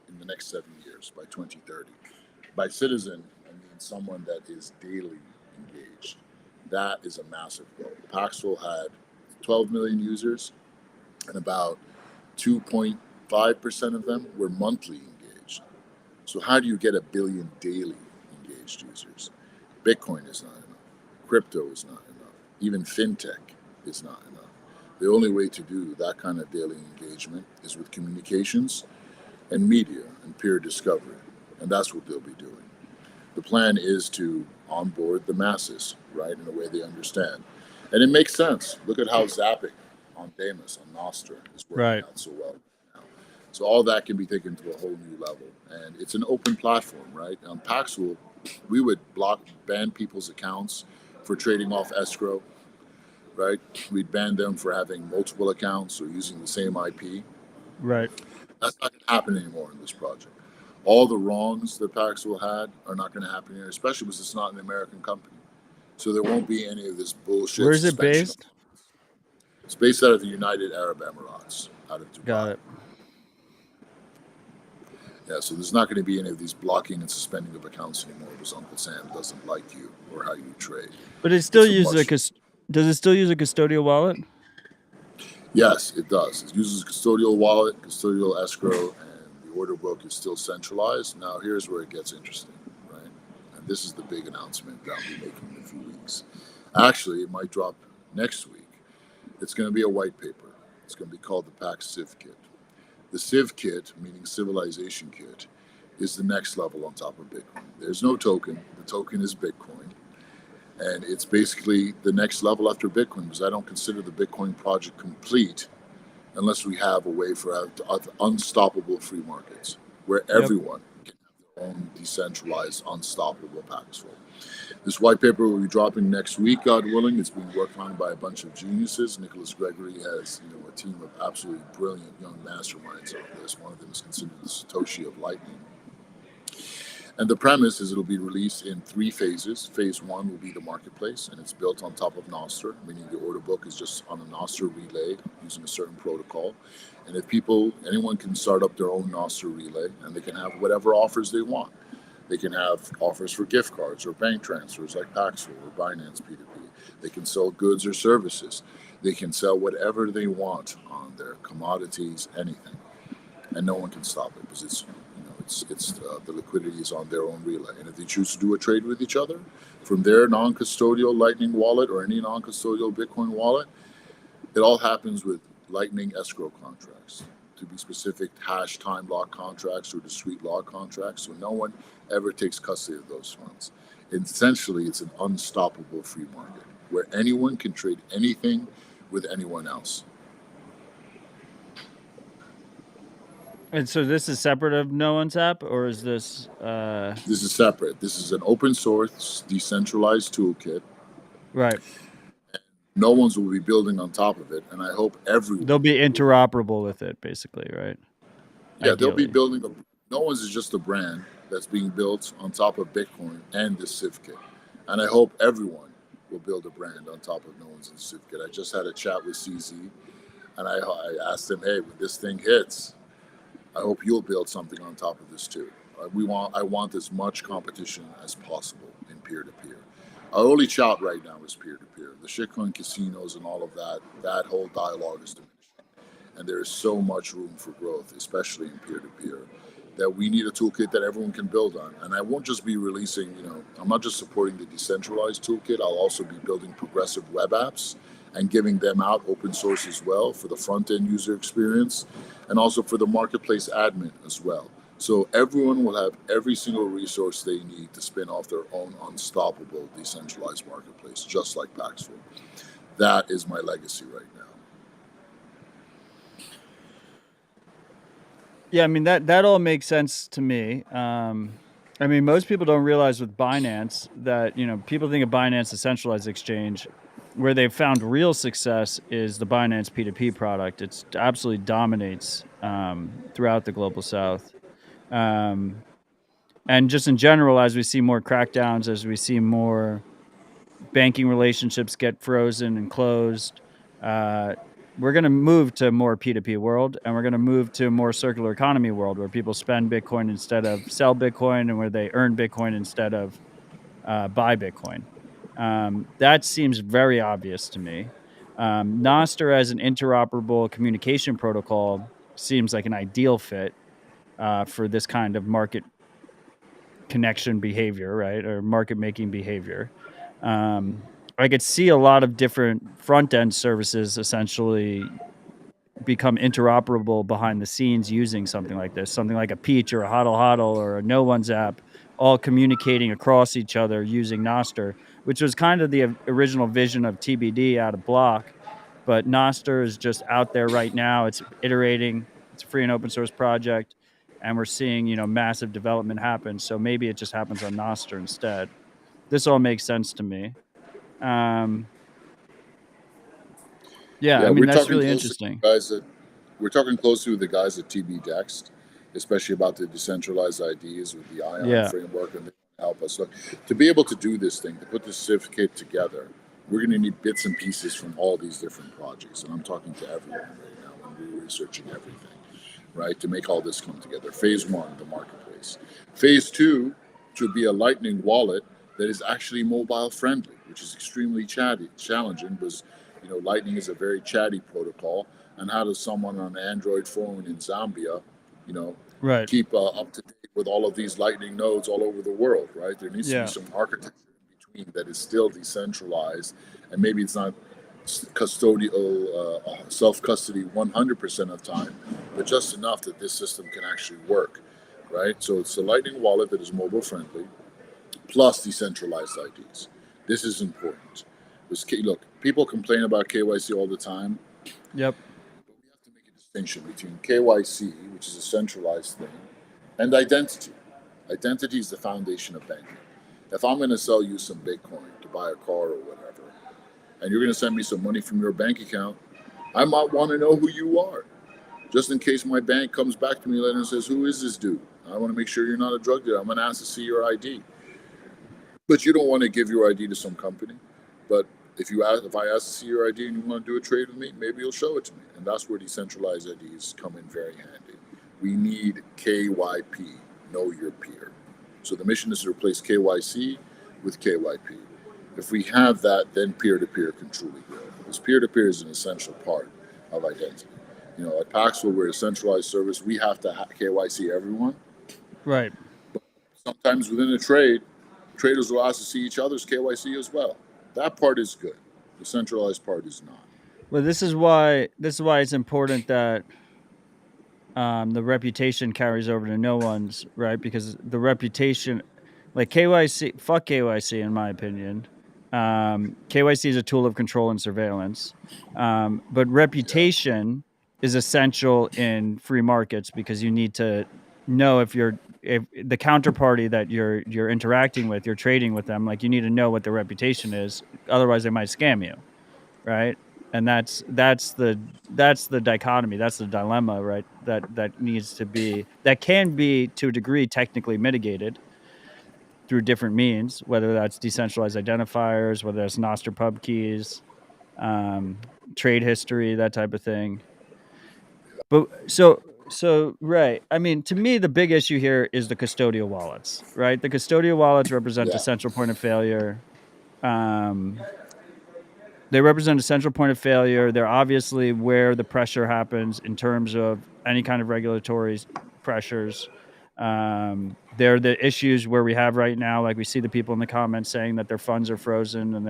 in the next 7 years by 2030. By citizen, I mean someone that is daily engaged. That is a massive goal. Paxful had 12 million users, and about 2.5% of them were monthly engaged. So, how do you get a billion daily engaged users? Bitcoin is not enough. Crypto is not enough. Even fintech is not enough. The only way to do that kind of daily engagement is with communications and media and peer discovery. And that's what they'll be doing. The plan is to onboard the masses, right, in a way they understand. And it makes sense. Look at how zapping on Damus, on Nostr, is working Right. out so well now. So all that can be taken to a whole new level. And it's an open platform, right? On Paxful, we would ban people's accounts for trading off escrow, right? We'd ban them for having multiple accounts or using the same IP. Right. That's not going to happen anymore in this project. All the wrongs that Paxful had are not going to happen here, especially because it's not an American company. So there won't be any of this bullshit Where's it suspension. based? It's based out of the United Arab Emirates, out of Got Dubai. it. Yeah, so there's not going to be any of these blocking and suspending of accounts anymore because Uncle Sam doesn't like you or how you trade. But it still It's a uses much does it still use a custodial wallet? Yes, it does. It uses custodial wallet, custodial escrow, and the order book is still centralized. Now, here's where it gets interesting, right? And this is the big announcement that I'll be making in a few weeks. Actually, it might drop next week. It's going to be a white paper. It's going to be called the Pax Civ Kit. The Civ Kit, meaning Civilization Kit, is the next level on top of Bitcoin. There's no token. The token is Bitcoin. And it's basically the next level after Bitcoin because I don't consider the Bitcoin project complete unless we have a way for unstoppable free markets where Yep. everyone can have their own decentralized, unstoppable Paxful. This white paper will be dropping next week, God willing. It's being worked on by a bunch of geniuses. Nicholas Gregory has, a team of absolutely brilliant young masterminds on this. One of them is considered the Satoshi of Lightning. And the premise is it'll be released in three phases. Phase one will be the marketplace, and it's built on top of Nostr, meaning the order book is just on a Nostr relay using a certain protocol. And if anyone can start up their own Nostr relay, and they can have whatever offers they want. They can have offers for gift cards or bank transfers like Paxful or Binance P2P. They can sell goods or services. They can sell whatever they want on their commodities, anything, and no one can stop it because the liquidity is on their own relay. And if they choose to do a trade with each other from their non-custodial Lightning wallet or any non-custodial Bitcoin wallet, it all happens with Lightning escrow contracts. To be specific, hash time lock contracts or discrete log contracts, so no one ever takes custody of those funds. And essentially, it's an unstoppable free market where anyone can trade anything with anyone else. And so this is separate of No One's app, or is this? This is separate. This is an open source, decentralized toolkit. Right. No one's will be building on top of it, and I hope everyone. They'll be interoperable with it, basically, right? Yeah, they'll be Ideally. building. No one's is just a brand that's being built on top of Bitcoin and this Civ Kit, and I hope everyone will build a brand on top of No One's and Civ Kit. I just had a chat with CZ, and I asked him, hey, when this thing hits, I hope you'll build something on top of this too. I want as much competition as possible in peer to peer. Our only shout right now is peer to peer. The shitcoin casinos and all of that whole dialogue is diminishing. And there is so much room for growth, especially in peer to peer, that we need a toolkit that everyone can build on. And I won't just be releasing, I'm not just supporting the decentralized toolkit, I'll also be building progressive web apps and giving them out open source as well for the front end user experience and also for the marketplace admin as well. So everyone will have every single resource they need to spin off their own unstoppable decentralized marketplace, just like Paxful. That is my legacy right now. Yeah, I mean that all makes sense to me. I mean, most people don't realize with Binance that people think of Binance as centralized exchange. Where they've found real success is the Binance P2P product. It absolutely dominates throughout the global South. And just in general, as we see more crackdowns, as we see more banking relationships get frozen and closed, we're going to move to more P2P world, and we're going to move to more circular economy world where people spend Bitcoin instead of sell Bitcoin, and where they earn Bitcoin instead of buy Bitcoin. That seems very obvious to me. Nostr as an interoperable communication protocol seems like an ideal fit for this kind of market connection behavior, right? Or market making behavior. I could see a lot of different front end services essentially become interoperable behind the scenes using something like this, something like a Peach or a Hodl Hodl or a No One's app, all communicating across each other using Nostr, which was kind of the original vision of TBD out of Block. But Nostr is just out there right now. It's iterating. It's a free and open source project, and we're seeing massive development happen. So maybe it just happens on Nostr instead. This all makes sense to me. Um, yeah, I Yeah, mean we're that's talking really closely interesting. with guys that we're talking closely with the guys at TB Dext, especially about the decentralized IDs with the ION Yeah, framework, and they help us. Look, to be able to do this thing, to put this certificate together, we're going to need bits and pieces from all these different projects, and I'm talking to everyone right now, and we're researching everything, right, to make all this come together. Phase one, the marketplace. Phase two, to be a Lightning wallet that is actually mobile friendly, which is extremely challenging because Lightning is a very chatty protocol. And how does someone on an Android phone in Zambia, you know, right. keep up to date with all of these Lightning nodes all over the world, right? There needs to be Yeah. some architecture in between that is still decentralized, and maybe it's not custodial, self custody 100% of the time, but just enough that this system can actually work, right? So it's a Lightning wallet that is mobile friendly, plus decentralized IDs. This is important. Look, people complain about KYC all the time, Yep. but we have to make a distinction between KYC, which is a centralized thing, and identity. Identity is the foundation of banking. If I'm going to sell you some Bitcoin to buy a car or whatever, and you're going to send me some money from your bank account, I might want to know who you are, just in case my bank comes back to me later and says, "Who is this dude?" I want to make sure you're not a drug dealer. I'm going to ask to see your ID. But you don't want to give your ID to some company. But if I ask to see your ID and you want to do a trade with me, maybe you'll show it to me. And that's where decentralized IDs come in very handy. We need KYP, know your peer. So the mission is to replace KYC with KYP. If we have that, then peer-to-peer can truly grow. Because peer-to-peer is an essential part of identity. At Paxful, we're a centralized service. We have to KYC everyone. Right. Sometimes within a trade, traders will ask to see each other's KYC as well. That part is good. The centralized part is not. Well, this is why it's important that the reputation carries over to no one's, right? Because the reputation, like KYC, fuck KYC, in my opinion. KYC is a tool of control and surveillance, but Yeah. reputation is essential in free markets because you need to know if the counterparty that you're interacting with, you're trading with them, like you need to know what their reputation is. Otherwise, they might scam you, right? And that's the dichotomy, that's the dilemma, right? That can be to a degree technically mitigated through different means, whether that's decentralized identifiers, whether that's Nostr pub keys, trade history, that type of thing. But so right, I mean, to me the big issue here is the custodial wallets, right? The custodial wallets represent a Yeah. central point of failure. um They represent a central point of failure. They're obviously where the pressure happens in terms of any kind of regulatory pressures. They're the issues where we have right now, like we see the people in the comments saying that their funds are frozen and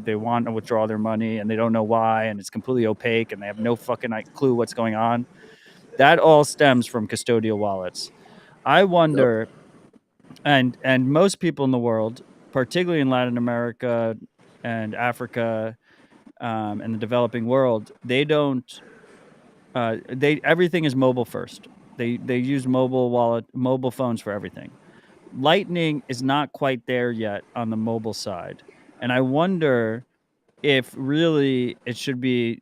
they want to withdraw their money and they don't know why, and it's completely opaque and they have no fucking clue what's going on. That all stems from custodial wallets. I Yep. wonder, and most people in the world, particularly in Latin America and Africa, and the developing world, they don't. They everything is mobile first. They use mobile phones for everything. Lightning is not quite there yet on the mobile side, and I wonder if really it should be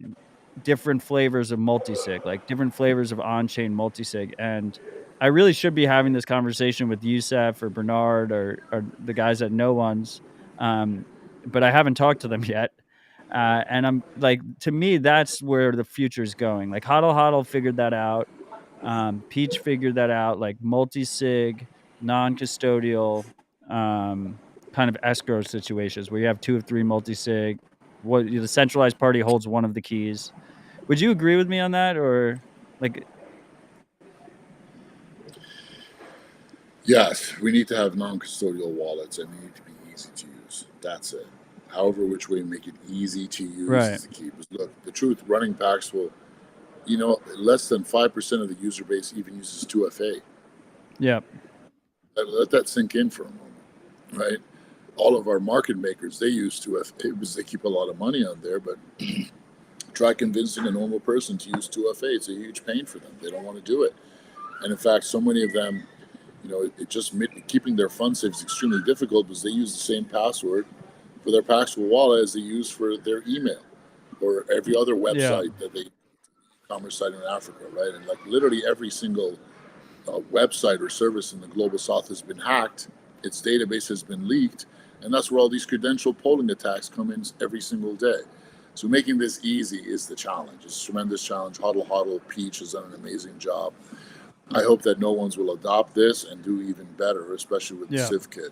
different flavors of multisig, like different flavors of on-chain multisig. And I really should be having this conversation with Youssef or Bernard or the guys at No One's, but I haven't talked to them yet. And I'm like, to me, that's where the future is going. Like Hodl Hodl figured that out. Peach figured that out. Like multi-sig, non-custodial, um, kind of escrow situations where you have 2 of 3 multi-sig. What the centralized party holds one of the keys. Would you agree with me on that, or like? Yes, we need to have non-custodial wallets, and they need to be easy to use. That's it. However, which way make it easy to use Right. is the key. Because look, the truth, running Paxful, less than 5% of the user base even uses 2FA. Yep. Let that sink in for a moment, right? All of our market makers, they use 2FA because they keep a lot of money on there, but try convincing a normal person to use 2FA. It's a huge pain for them. They don't want to do it. And in fact, so many of them, it just keeping their fund safe is extremely difficult because they use the same password for their Paxful wallet as they use for their email or every other Yeah. website that they e-commerce site in Africa, right? And like literally every single website or service in the global south has been hacked, its database has been leaked, and that's where all these credential polling attacks come in every single day. So making this easy is the challenge. It's a tremendous challenge. Hodl Hodl Peach has done an amazing job. I hope that no ones will adopt this and do even better, especially with the Yeah. Civ kit.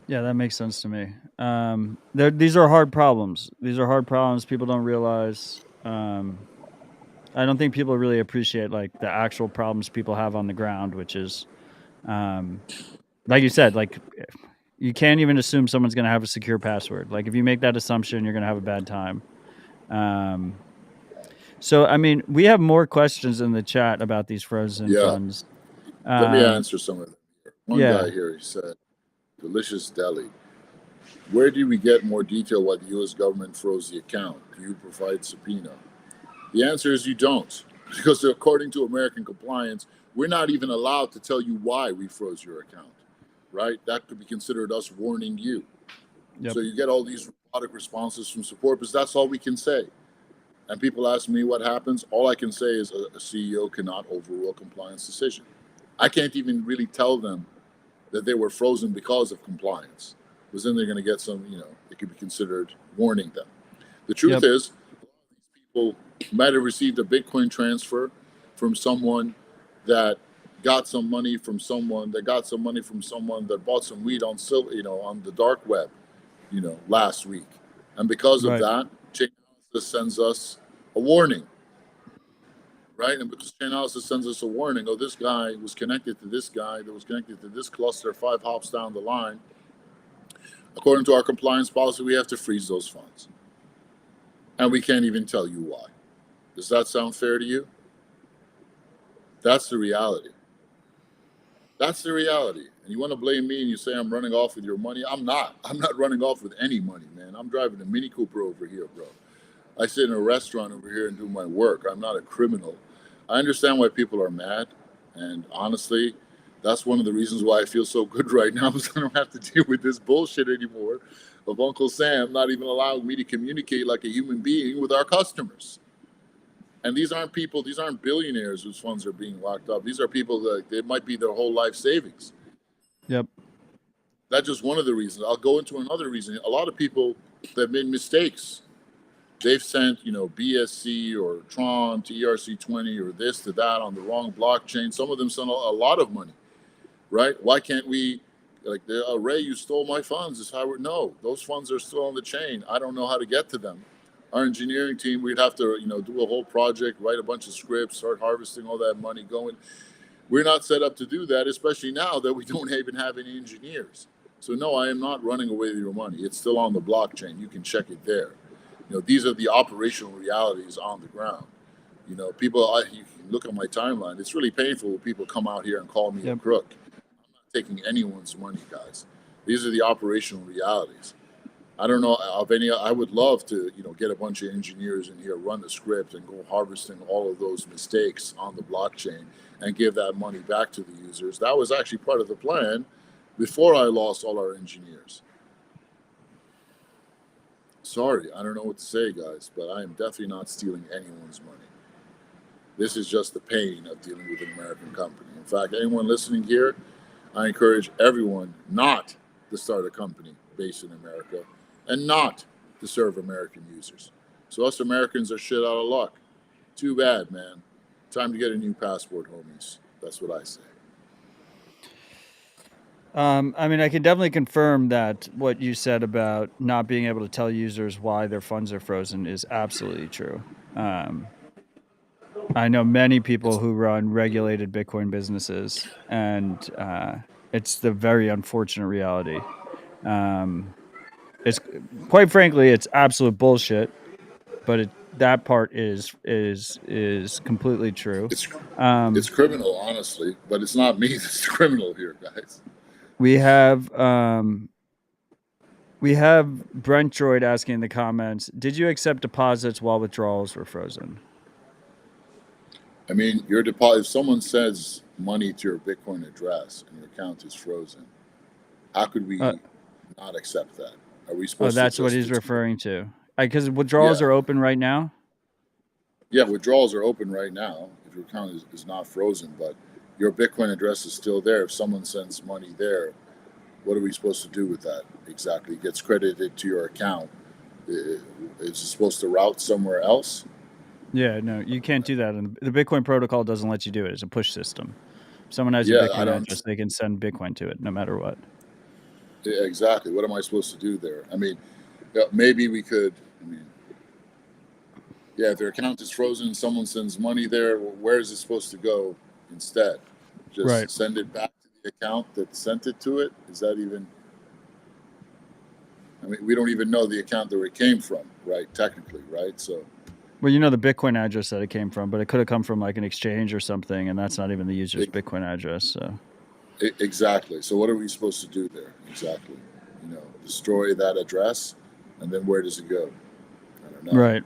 Yeah, that makes sense to me. These are hard problems. These are hard problems people don't realize. I don't think people really appreciate like the actual problems people have on the ground, which is, um, like you said, like you can't even assume someone's going to have a secure password. Like if you make that assumption, you're going to have a bad time. So, I mean, we have more questions in the chat about these frozen Yeah, funds. let me Um, answer some of them here. One yeah, guy here, he said, Delicious Deli. Where do we get more detail why the U.S. government froze the account? Do you provide subpoena? The answer is you don't. Because according to American compliance, we're not even allowed to tell you why we froze your account, right? That could be considered us warning you. yep, So you get all these robotic responses from support because that's all we can say. And people ask me what happens. All I can say is a CEO cannot overrule a compliance decision. I can't even really tell them that they were frozen because of compliance, because then they're going to get some, it could be considered warning them. The truth yep, is, people might have received a Bitcoin transfer from someone that got some money from someone that got some money from someone that bought some weed on on the dark web, last week, and because of right, that, Chainalysis sends us a warning, right? And because Chainalysis sends us a warning, oh, this guy was connected to this guy that was connected to this cluster 5 hops down the line. According to our compliance policy, we have to freeze those funds, and we can't even tell you why. Does that sound fair to you? That's the reality. That's the reality. And you want to blame me and you say I'm running off with your money? I'm not. I'm not running off with any money, man. I'm driving a Mini Cooper over here, bro. I sit in a restaurant over here and do my work. I'm not a criminal. I understand why people are mad. And honestly, that's one of the reasons why I feel so good right now is I don't have to deal with this bullshit anymore of Uncle Sam not even allowing me to communicate like a human being with our customers. And these aren't people, these aren't billionaires whose funds are being locked up. These are people that it might be their whole life savings. yep, That's just one of the reasons. I'll go into another reason. A lot of people that made mistakes. They've sent, BSC or Tron to ERC20 or this to that on the wrong blockchain. Some of them sent a lot of money, right? Why can't we, like, Ray, you stole my funds. Is how no, those funds are still on the chain. I don't know how to get to them. Our engineering team, we'd have to, do a whole project, write a bunch of scripts, start harvesting all that money going. We're not set up to do that, especially now that we don't even have any engineers. So no, I am not running away with your money. It's still on the blockchain. You can check it there. These are the operational realities on the ground. You can look at my timeline. It's really painful when people come out here and call me a yep. crook. I'm not taking anyone's money, guys. These are the operational realities. I don't know of any. I would love to, get a bunch of engineers in here, run the script, and go harvesting all of those mistakes on the blockchain and give that money back to the users. That was actually part of the plan before I lost all our engineers. Sorry, I don't know what to say, guys, but I am definitely not stealing anyone's money. This is just the pain of dealing with an American company. In fact, anyone listening here, I encourage everyone not to start a company based in America and not to serve American users. So us Americans are shit out of luck. Too bad, man. Time to get a new passport, homies. That's what I say. I mean, I can definitely confirm that what you said about not being able to tell users why their funds are frozen is absolutely true. I know many people It's who run regulated Bitcoin businesses, and it's the very unfortunate reality. Um, it's quite frankly, it's absolute bullshit, but that part is completely true. it's it's Um, criminal, honestly, but it's not me that's the criminal here, guys. we have we have Brent Droid asking in the comments, did you accept deposits while withdrawals were frozen? I mean, your deposit. If someone sends money to your Bitcoin address and your account is frozen, how could Uh, we not accept that? Are we oh, supposed to that's what just he's ignore? referring to. Because withdrawals Yeah, are open right now. yeah. Withdrawals are open right now if your account is not frozen, but your Bitcoin address is still there. If someone sends money there, what are we supposed to do with that exactly? It gets credited to your account. Is it supposed to route somewhere else? Yeah, no, you can't do that. And the Bitcoin protocol doesn't let you do it. It's a push system. If someone has your Yeah, I Bitcoin don't. address, they can send Bitcoin to it no matter what. Yeah, exactly. What am I supposed to do there? I mean, yeah, maybe we could. I mean, yeah, if their account is frozen, someone sends money there. Where is it supposed to go instead? Right. Just send it back to the account that sent it to it. Is that even? I mean, we don't even know the account that it came from, right? Technically, right? So, Well, you know the Bitcoin address that it came from, but it could have come from like an exchange or something, and that's not even the user's it, Bitcoin address. So exactly. So, what are we supposed to do there? Exactly. Destroy that address, and then where does it go? I don't know. right.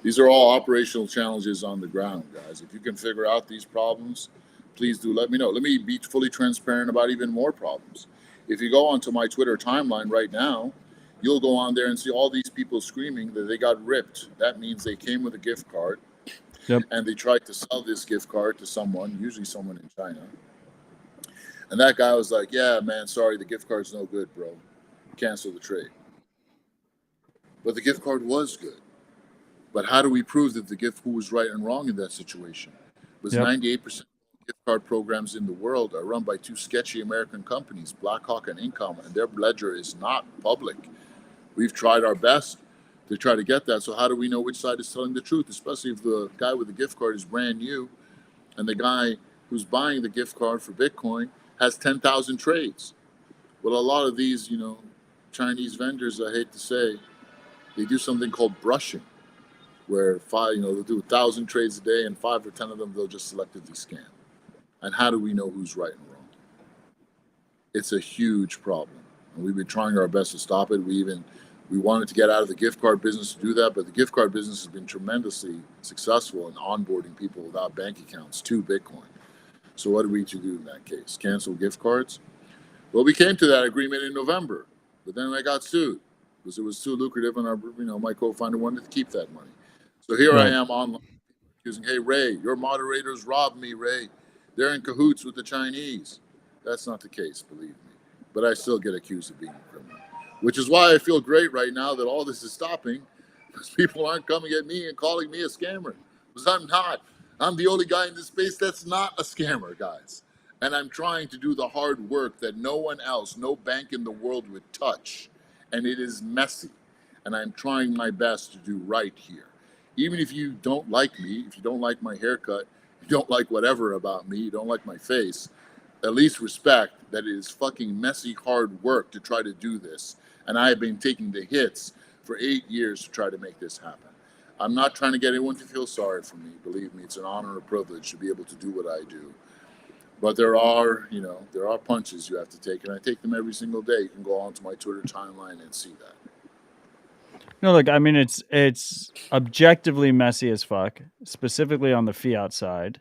These are all operational challenges on the ground, guys. If you can figure out these problems, please do let me know. Let me be fully transparent about even more problems. If you go onto my Twitter timeline right now, you'll go on there and see all these people screaming that they got ripped. That means they came with a gift card Yep. and they tried to sell this gift card to someone, usually someone in China. And that guy was like, "Yeah, man, sorry, the gift card's no good, bro. Cancel the trade." But the gift card was good. But how do we prove that the gift who was right and wrong in that situation? Because Yep. 98% of gift card programs in the world are run by two sketchy American companies, Blackhawk and Income, and their ledger is not public. We've tried our best to try to get that. So how do we know which side is telling the truth? Especially if the guy with the gift card is brand new and the guy who's buying the gift card for Bitcoin has 10,000 trades. Well, a lot of these, Chinese vendors, I hate to say, they do something called brushing where they'll do 1,000 trades a day, and 5 or 10 of them they'll just selectively scan. And how do we know who's right and wrong? It's a huge problem, and we've been trying our best to stop it. We wanted to get out of the gift card business to do that, but the gift card business has been tremendously successful in onboarding people without bank accounts to Bitcoin. So what are we to do in that case? Cancel gift cards? Well, we came to that agreement in November, but then I got sued because it was too lucrative, and my co-founder wanted to keep that money. So here I Right. am online accusing, hey, Ray, your moderators robbed me, Ray. They're in cahoots with the Chinese. That's not the case, believe me. But I still get accused of being a criminal, which is why I feel great right now that all this is stopping because people aren't coming at me and calling me a scammer. Because I'm not. I'm the only guy in this space that's not a scammer, guys. And I'm trying to do the hard work that no one else, no bank in the world would touch. And it is messy. And I'm trying my best to do right here. Even if you don't like me, if you don't like my haircut, you don't like whatever about me, you don't like my face, at least respect that it is fucking messy, hard work to try to do this. And I have been taking the hits for 8 years to try to make this happen. I'm not trying to get anyone to feel sorry for me. Believe me, it's an honor and a privilege to be able to do what I do. But there are punches you have to take, and I take them every single day. You can go onto my Twitter timeline and see that. No, look, I mean it's objectively messy as fuck, specifically on the fiat side.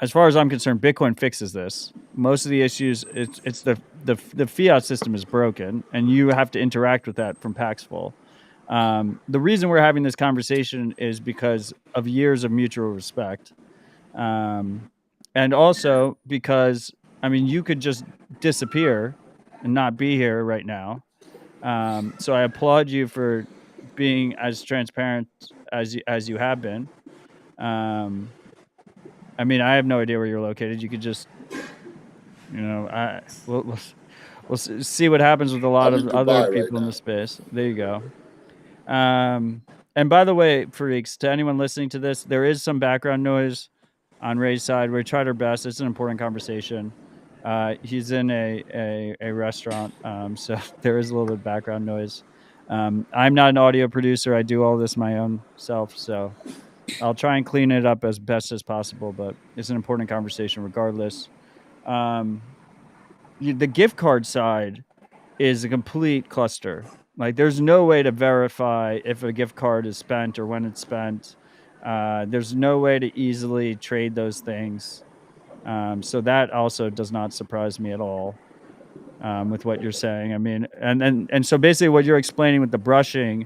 As far as I'm concerned, Bitcoin fixes this. Most of the issues, it's the fiat system is broken, and you have to interact with that from Paxful. The reason we're having this conversation is because of years of mutual respect, and also because I mean you could just disappear and not be here right now. So I applaud you for being as transparent as you have been. Um, I mean, I have no idea where you're located. You could just, we'll see what happens with a lot I'm of in other Dubai right people in the now. space. There you go. And by the way, freaks, to anyone listening to this, there is some background noise on Ray's side. We tried our best. It's an important conversation. He's in a restaurant, so there is a little bit of background noise. I'm not an audio producer. I do all this my own self, so I'll try and clean it up as best as possible. But it's an important conversation, regardless. Um, the gift card side is a complete cluster. Like, there's no way to verify if a gift card is spent or when it's spent. There's no way to easily trade those things. So that also does not surprise me at all, with what you're saying. I mean, and so basically, what you're explaining with the brushing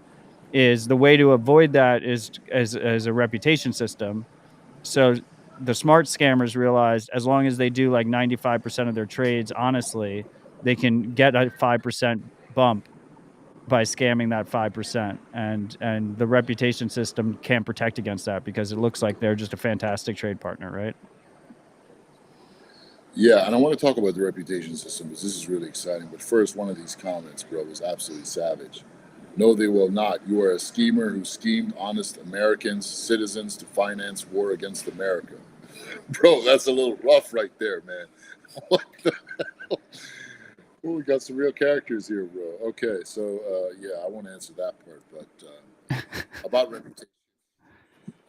is the way to avoid that is as a reputation system. So the smart scammers realized as long as they do like 95% of their trades honestly, they can get a 5% bump by scamming that 5%, and the reputation system can't protect against that because it looks like they're just a fantastic trade partner, right? Yeah, and I want to talk about the reputation system because this is really exciting. But first, one of these comments, bro, was absolutely savage. No, they will not. You are a schemer who schemed honest Americans, citizens, to finance war against America. Bro, that's a little rough right there, man. What the hell? Oh, we got some real characters here, bro. Okay, so yeah, I won't answer that part, but about reputation,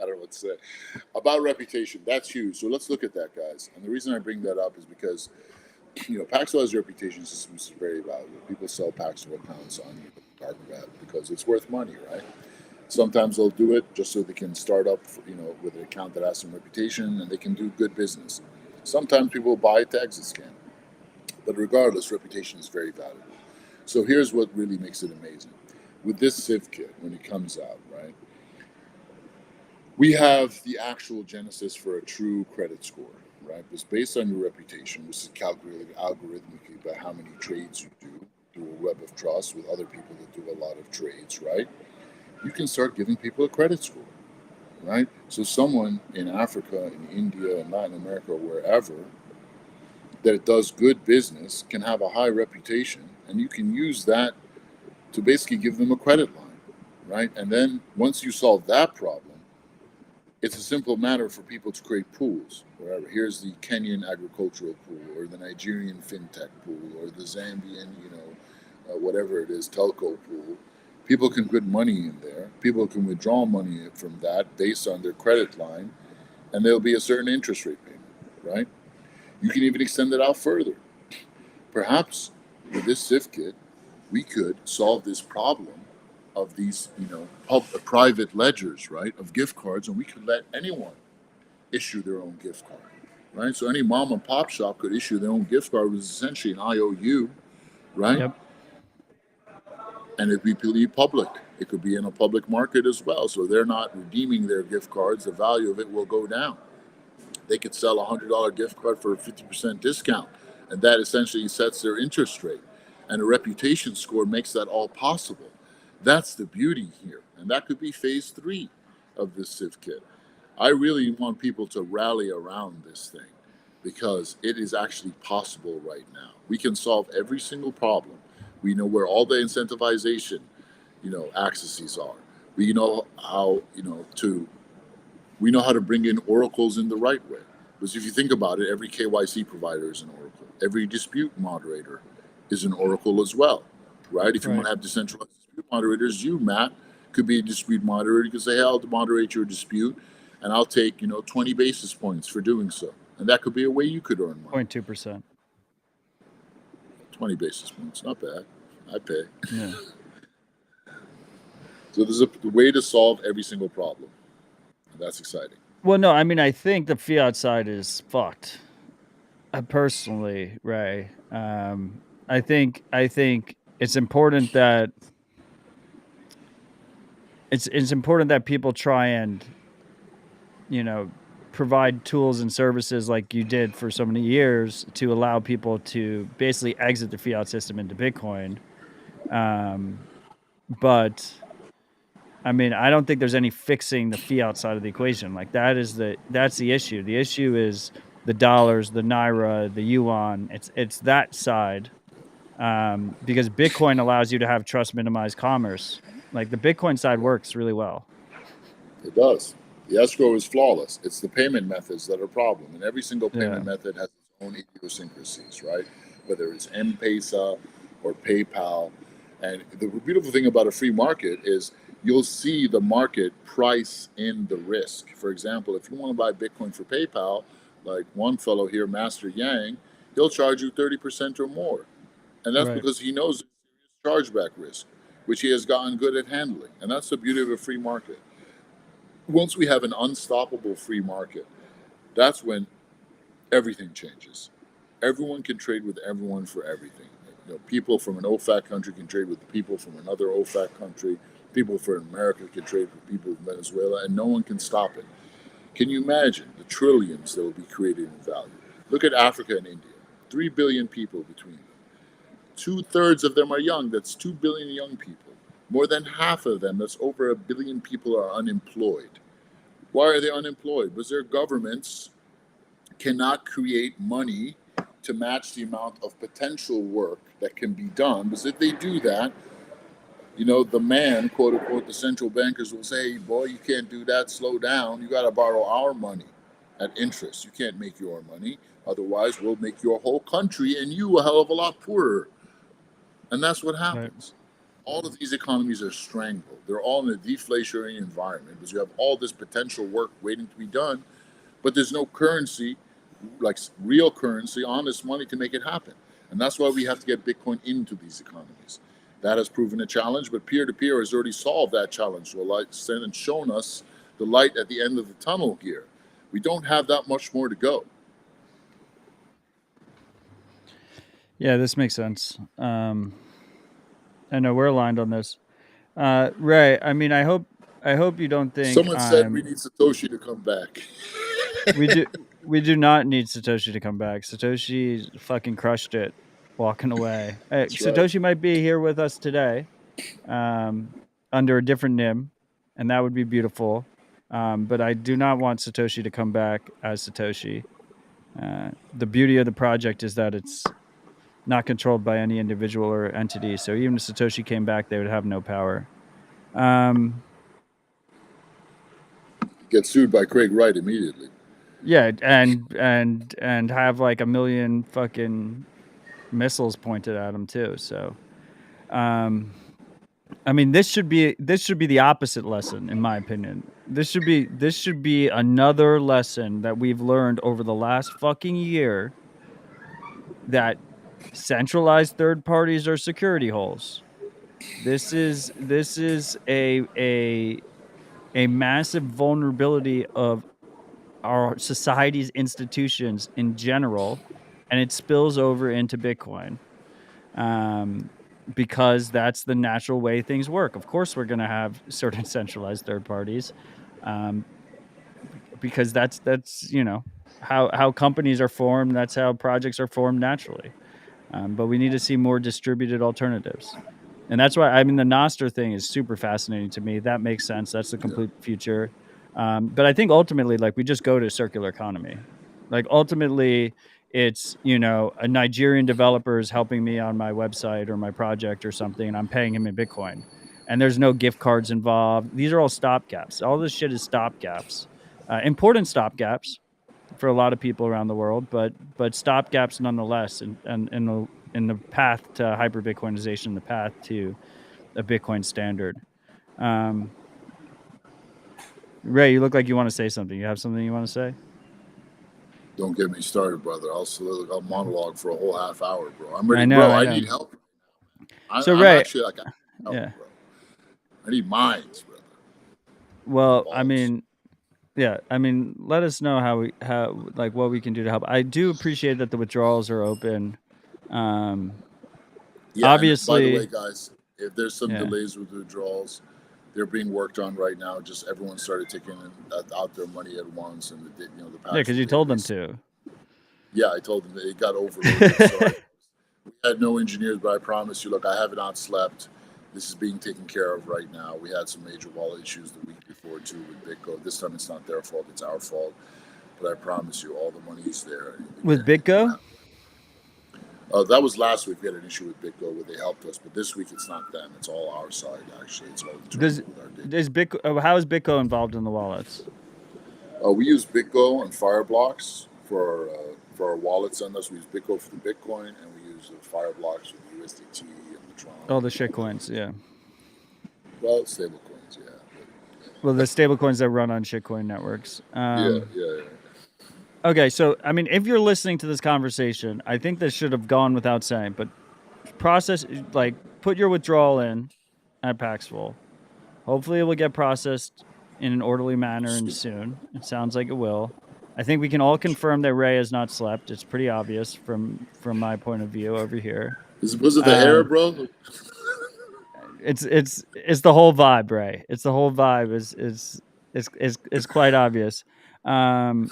I don't know what to say. About reputation, that's huge. So let's look at that, guys. And the reason I bring that up is because Paxful has a reputation system which is very valuable. People sell Paxful accounts on the dark web because it's worth money, right? Sometimes they'll do it just so they can start up, with an account that has some reputation and they can do good business. Sometimes people buy it to exit scam, but regardless, reputation is very valuable. So here's what really makes it amazing. With this Civ kit, when it comes out, right, we have the actual genesis for a true credit score, right? It's based on your reputation, which is calculated algorithmically by how many trades you do through a web of trust with other people that do a lot of trades, right? You can start giving people a credit score, right? So someone in Africa, in India, in Latin America, wherever, that does good business can have a high reputation, and you can use that to basically give them a credit line, right? And then once you solve that problem, it's a simple matter for people to create pools. Wherever here's the Kenyan agricultural pool, or the Nigerian fintech pool, or the Zambian, whatever it is, telco pool. People can put money in there. People can withdraw money from that based on their credit line, and there'll be a certain interest rate payment, right? You can even extend it out further. Perhaps with this Civ kit, we could solve this problem of these, private ledgers, right, of gift cards, and we could let anyone issue their own gift card, right? So any mom and pop shop could issue their own gift card, which is essentially an IOU, right? Yep. And it'd be public. It could be in a public market as well. So they're not redeeming their gift cards. The value of it will go down. They could sell $100 gift card for a 50% discount, and that essentially sets their interest rate. And a reputation score makes that all possible. That's the beauty here, and that could be phase 3 of this Civ kit. I really want people to rally around this thing because it is actually possible right now. We can solve every single problem. We know where all the incentivization, accesses are. We know how, we know how to bring in oracles in the right way. Because if you think about it, every KYC provider is an oracle. Every dispute moderator is an oracle as well, right? If you want Right. to have decentralized dispute moderators, you, Matt, could be a dispute moderator. You could say, hey, I'll moderate your dispute, and I'll take 20 basis points for doing so. And that could be a way you could earn money. 0.2%. 20 basis points, not bad. I pay. Yeah. So there's a way to solve every single problem. And that's exciting. Well, no, I mean, I think the fiat side is fucked. Personally, Ray. I think it's important that it's important that people try and, you know, provide tools and services like you did for so many years to allow people to basically exit the fiat system into Bitcoin. But I mean, I don't think there's any fixing the fiat side of the equation. Like that's the issue. The issue is the dollars, the naira, the yuan. It's that side. Because Bitcoin allows you to have trust minimized commerce. Like the Bitcoin side works really well. It does. The escrow is flawless. It's the payment methods that are a problem, and every single Yeah. payment method has its own idiosyncrasies, right? Whether it's M-Pesa or PayPal. And the beautiful thing about a free market is you'll see the market price in the risk. For example, if you want to buy Bitcoin for PayPal, like one fellow here, Master Yang, he'll charge you 30% or more. And that's Right. because he knows chargeback risk, which he has gotten good at handling. And that's the beauty of a free market. Once we have an unstoppable free market, that's when everything changes. Everyone can trade with everyone for everything. You know, people from an OFAC country can trade with people from another OFAC country. People from America can trade with people from Venezuela, and no one can stop it. Can you imagine the trillions that will be created in value? Look at Africa and India. 3 billion people between them. 2/3 of them are young. That's 2 billion young people. More than half of them, that's over 1 billion people, are unemployed. Why are they unemployed? Because their governments cannot create money to match the amount of potential work that can be done. Because if they do that, you know, the man, quote unquote, the central bankers will say, hey, boy, you can't do that, slow down. You got to borrow our money at interest. You can't make your money. Otherwise, we'll make your whole country and you a hell of a lot poorer. And that's what Right. happens. All of these economies are strangled. They're all in a deflationary environment because you have all this potential work waiting to be done, but there's no currency, like real currency, honest money to make it happen. And that's why we have to get Bitcoin into these economies. That has proven a challenge, but peer-to-peer has already solved that challenge to a light extent and shown us the light at the end of the tunnel here. We don't have that much more to go. Yeah, this makes sense. I know we're aligned on this. Right. I mean, I hope you don't think Someone said we need Satoshi to come back. we do not need Satoshi to come back. Satoshi fucking crushed it walking away. That's right. Satoshi might be here with us today, under a different NIM, and that would be beautiful. But I do not want Satoshi to come back as Satoshi. The beauty of the project is that it's not controlled by any individual or entity. So even if Satoshi came back, they would have no power. Get sued by Craig Wright immediately. Yeah, and have like 1 million fucking missiles pointed at him too. So, I mean, this should be the opposite lesson, in my opinion. This should be another lesson that we've learned over the last fucking year, that centralized third parties are security holes. This is a massive vulnerability of our society's institutions in general, and it spills over into Bitcoin. Because that's the natural way things work. Of course, we're going to have certain centralized third parties, because that's you know how companies are formed. That's how projects are formed naturally. But we need to see more distributed alternatives, and that's why, I mean, the Nostr thing is super fascinating to me. That makes sense. That's the complete future. But I think ultimately, like, we just go to a circular economy. Like, ultimately, it's, you know, a Nigerian developer is helping me on my website or my project or something, and I'm paying him in Bitcoin. And there's no gift cards involved. These are all stopgaps. All this shit is stopgaps. Important stopgaps for a lot of people around the world, but stopgaps nonetheless, and in the path to hyper Bitcoinization, the path to a Bitcoin standard. Ray, you look like you want to say something. You have something you want to say? Don't get me started, brother. I'll monologue for a whole half hour, bro. I'm ready, I know, bro. I I know. need help. So I'm Ray, actually like, help, yeah. bro. I need minds, brother. Well, I Balls. mean, yeah, I mean, let us know how like what we can do to help. I do appreciate that the withdrawals are open. Yeah, and by the way, Obviously, guys, if there's some yeah. delays with withdrawals, they're being worked on right now. Just everyone started taking out their money at once, and the Yeah, because Paxful you told them database. to. Yeah, I told them that it got overloaded. So we had no engineers, but I promise you, look, I have not slept. This is being taken care of right now. We had some major wallet issues the week before too with Bitco. This time it's not their fault; it's our fault. But I promise you, all the money is there. With Again, they do Bitco? have. That was last week. We had an issue with Bitco where they helped us, but this week it's not them. It's all our side. Actually, it's all internal Does with our data. is Bitco? How is Bitco involved in the wallets? We use Bitco and Fireblocks for our wallets on us. We use Bitco for the Bitcoin, and we use the Fireblocks for the USDT and the Tron. Oh, the shit coins. Yeah. Well, stable coins, yeah. Well, the stable coins that run on shitcoin networks. Yeah, yeah, Okay, so I mean, if you're listening to this conversation, I think this should have gone without saying, but process like put your withdrawal in at Paxful. Hopefully, it will get processed in an orderly manner and yeah. soon. It sounds like it will. I think we can all confirm that Ray has not slept. It's pretty obvious from my point of view over here. Was it the hair, Um, bro? it's the whole vibe, Ray. It's the whole vibe is quite obvious. Um,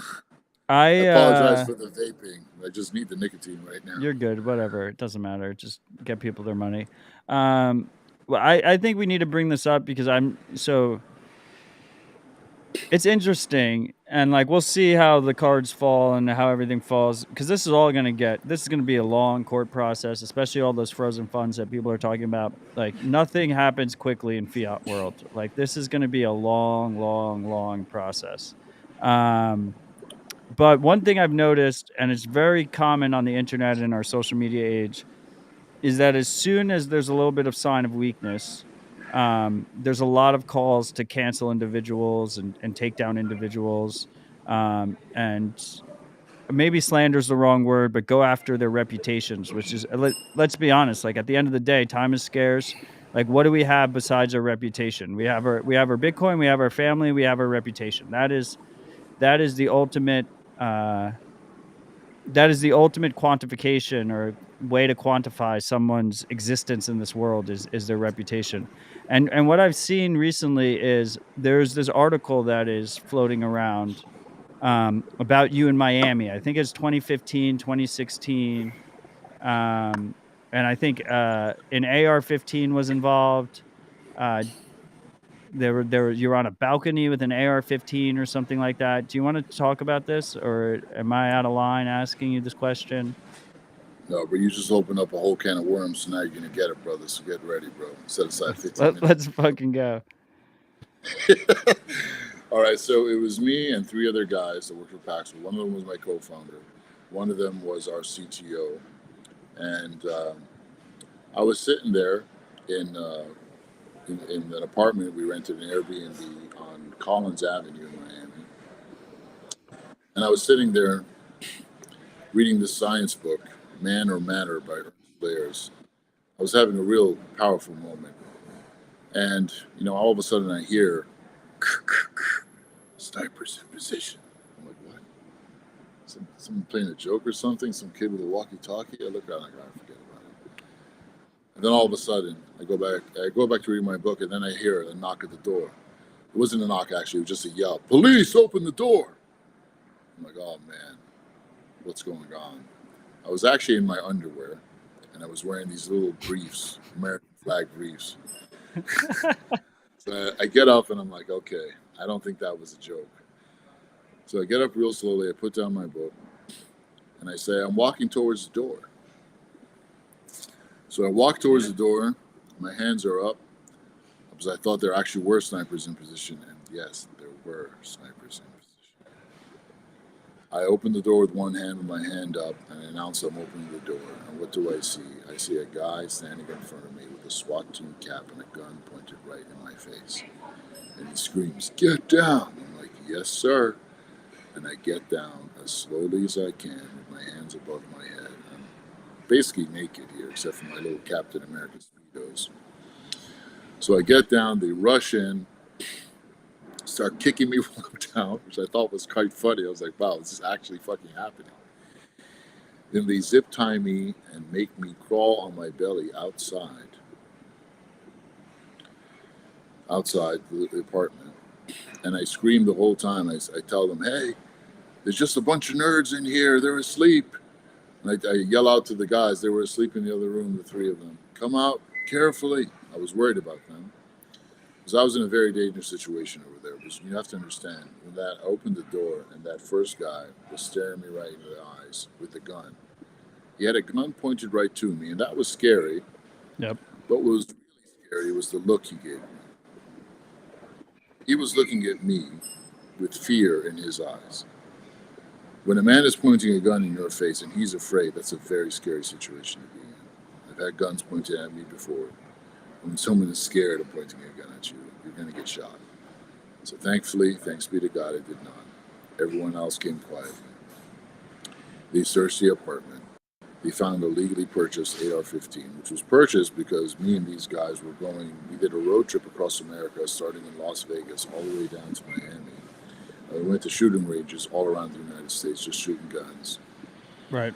I I apologize for the vaping. I just need the nicotine right now. You're good. Whatever. It doesn't matter. Just get people their money. Well, I think we need to bring this up because it's interesting, and like we'll see how the cards fall and how everything falls, because this is gonna be a long court process, especially all those frozen funds that people are talking about. Like nothing happens quickly in fiat world. Like this is gonna be a long, long, long process. Um, but one thing I've noticed, and it's very common on the internet in our social media age, is that as soon as there's a little bit of sign of weakness, there's a lot of calls to cancel individuals and take down individuals, and maybe slander is the wrong word, but go after their reputations, which is let's be honest. Like at the end of the day, time is scarce. Like what do we have besides our reputation? We have our Bitcoin, we have our family, we have our reputation. That is the ultimate. Uh, that is the ultimate quantification or way to quantify someone's existence in this world is their reputation. And what I've seen recently is there's this article that is floating around about you in Miami. I think it's 2015, 2016. And I think an AR-15 was involved. Uh, you're on a balcony with an AR-15 or something like that. Do you want to talk about this, or am I out of line asking you this question? No, but you just opened up a whole can of worms, so now you're gonna get it, brother. So get ready, bro. Set aside 15 minutes. Let's fucking go. All right, so it was me and three other guys that worked for Paxful. One of them was my co-founder. One of them was our CTO, and I was sitting there in, uh, in an apartment we rented an Airbnb on Collins Avenue in Miami, and I was sitting there reading the science book, Man or Matter by Ernest Blair's. I was having a real powerful moment, and all of a sudden I hear snipers in position. I'm like, what? Someone playing a joke or something? Some kid with a walkie-talkie? I look around like, I forget about it. And then all of a sudden, I go back to reading my book, and then I hear a knock at the door. It wasn't a knock, actually. It was just a yell. Police, open the door. I'm like, oh, man, what's going on? I was actually in my underwear, and I was wearing these little briefs, American flag briefs. So I get up, and I'm like, okay, I don't think that was a joke. So I get up real slowly, I put down my book, and I say, I'm walking towards the door. So I walk towards the door, my hands are up, because I thought there actually were snipers in position, and yes, there were snipers in position. I open the door with one hand with my hand up, and I announce I'm opening the door. And what do I see? I see a guy standing in front of me with a SWAT team cap and a gun pointed right in my face. And he screams, "Get down!" I'm like, "Yes, sir." And I get down as slowly as I can with my hands above my head. I'm basically naked here, except for my little Captain America Speedos. So I get down, they rush in, start kicking me while I'm down, which I thought was quite funny. I was like, wow, this is actually fucking happening. Then they zip tie me and make me crawl on my belly outside. outside the apartment. And I scream the whole time. I tell them, hey, there's just a bunch of nerds in here. They're asleep. And I yell out to the guys. They were asleep in the other room, the three of them. Come out carefully. I was worried about them because I was in a very dangerous situation over there. Because you have to understand, when that I opened the door and that first guy was staring me right in the eyes with the gun. He had a gun pointed right to me, and that was scary. Yep. But what was really scary was the look he gave me. He was looking at me with fear in his eyes. When a man is pointing a gun in your face and he's afraid, that's a very scary situation to be in. I've had guns pointed at me before. When someone is scared of pointing a gun at you, you're going to get shot. So thankfully, thanks be to God, it did not. Everyone else came quietly. They searched the apartment. They found a legally purchased AR-15, which was purchased because me and these guys were going. We did a road trip across America, starting in Las Vegas, all the way down to Miami. We went to shooting ranges all around the United States, just shooting guns. Right.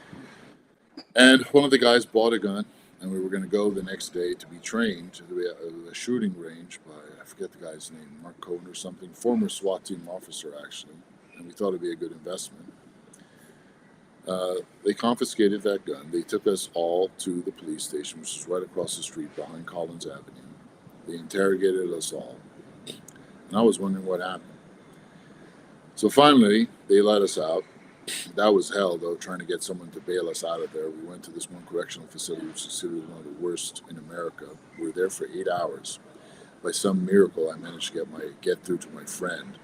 And one of the guys bought a gun, and we were going to go the next day to be trained to a shooting range by, I forget the guy's name, Mark Cohen or something, former SWAT team officer, actually. And we thought it'd be a good investment. They confiscated that gun. They took us all to the police station, which is right across the street behind Collins Avenue. They interrogated us all. And I was wondering what happened. So finally, they let us out. That was hell, though, trying to get someone to bail us out of there. We went to this one correctional facility, which is considered one of the worst in America. We were there for 8 hours. By some miracle, I managed to get through to my friend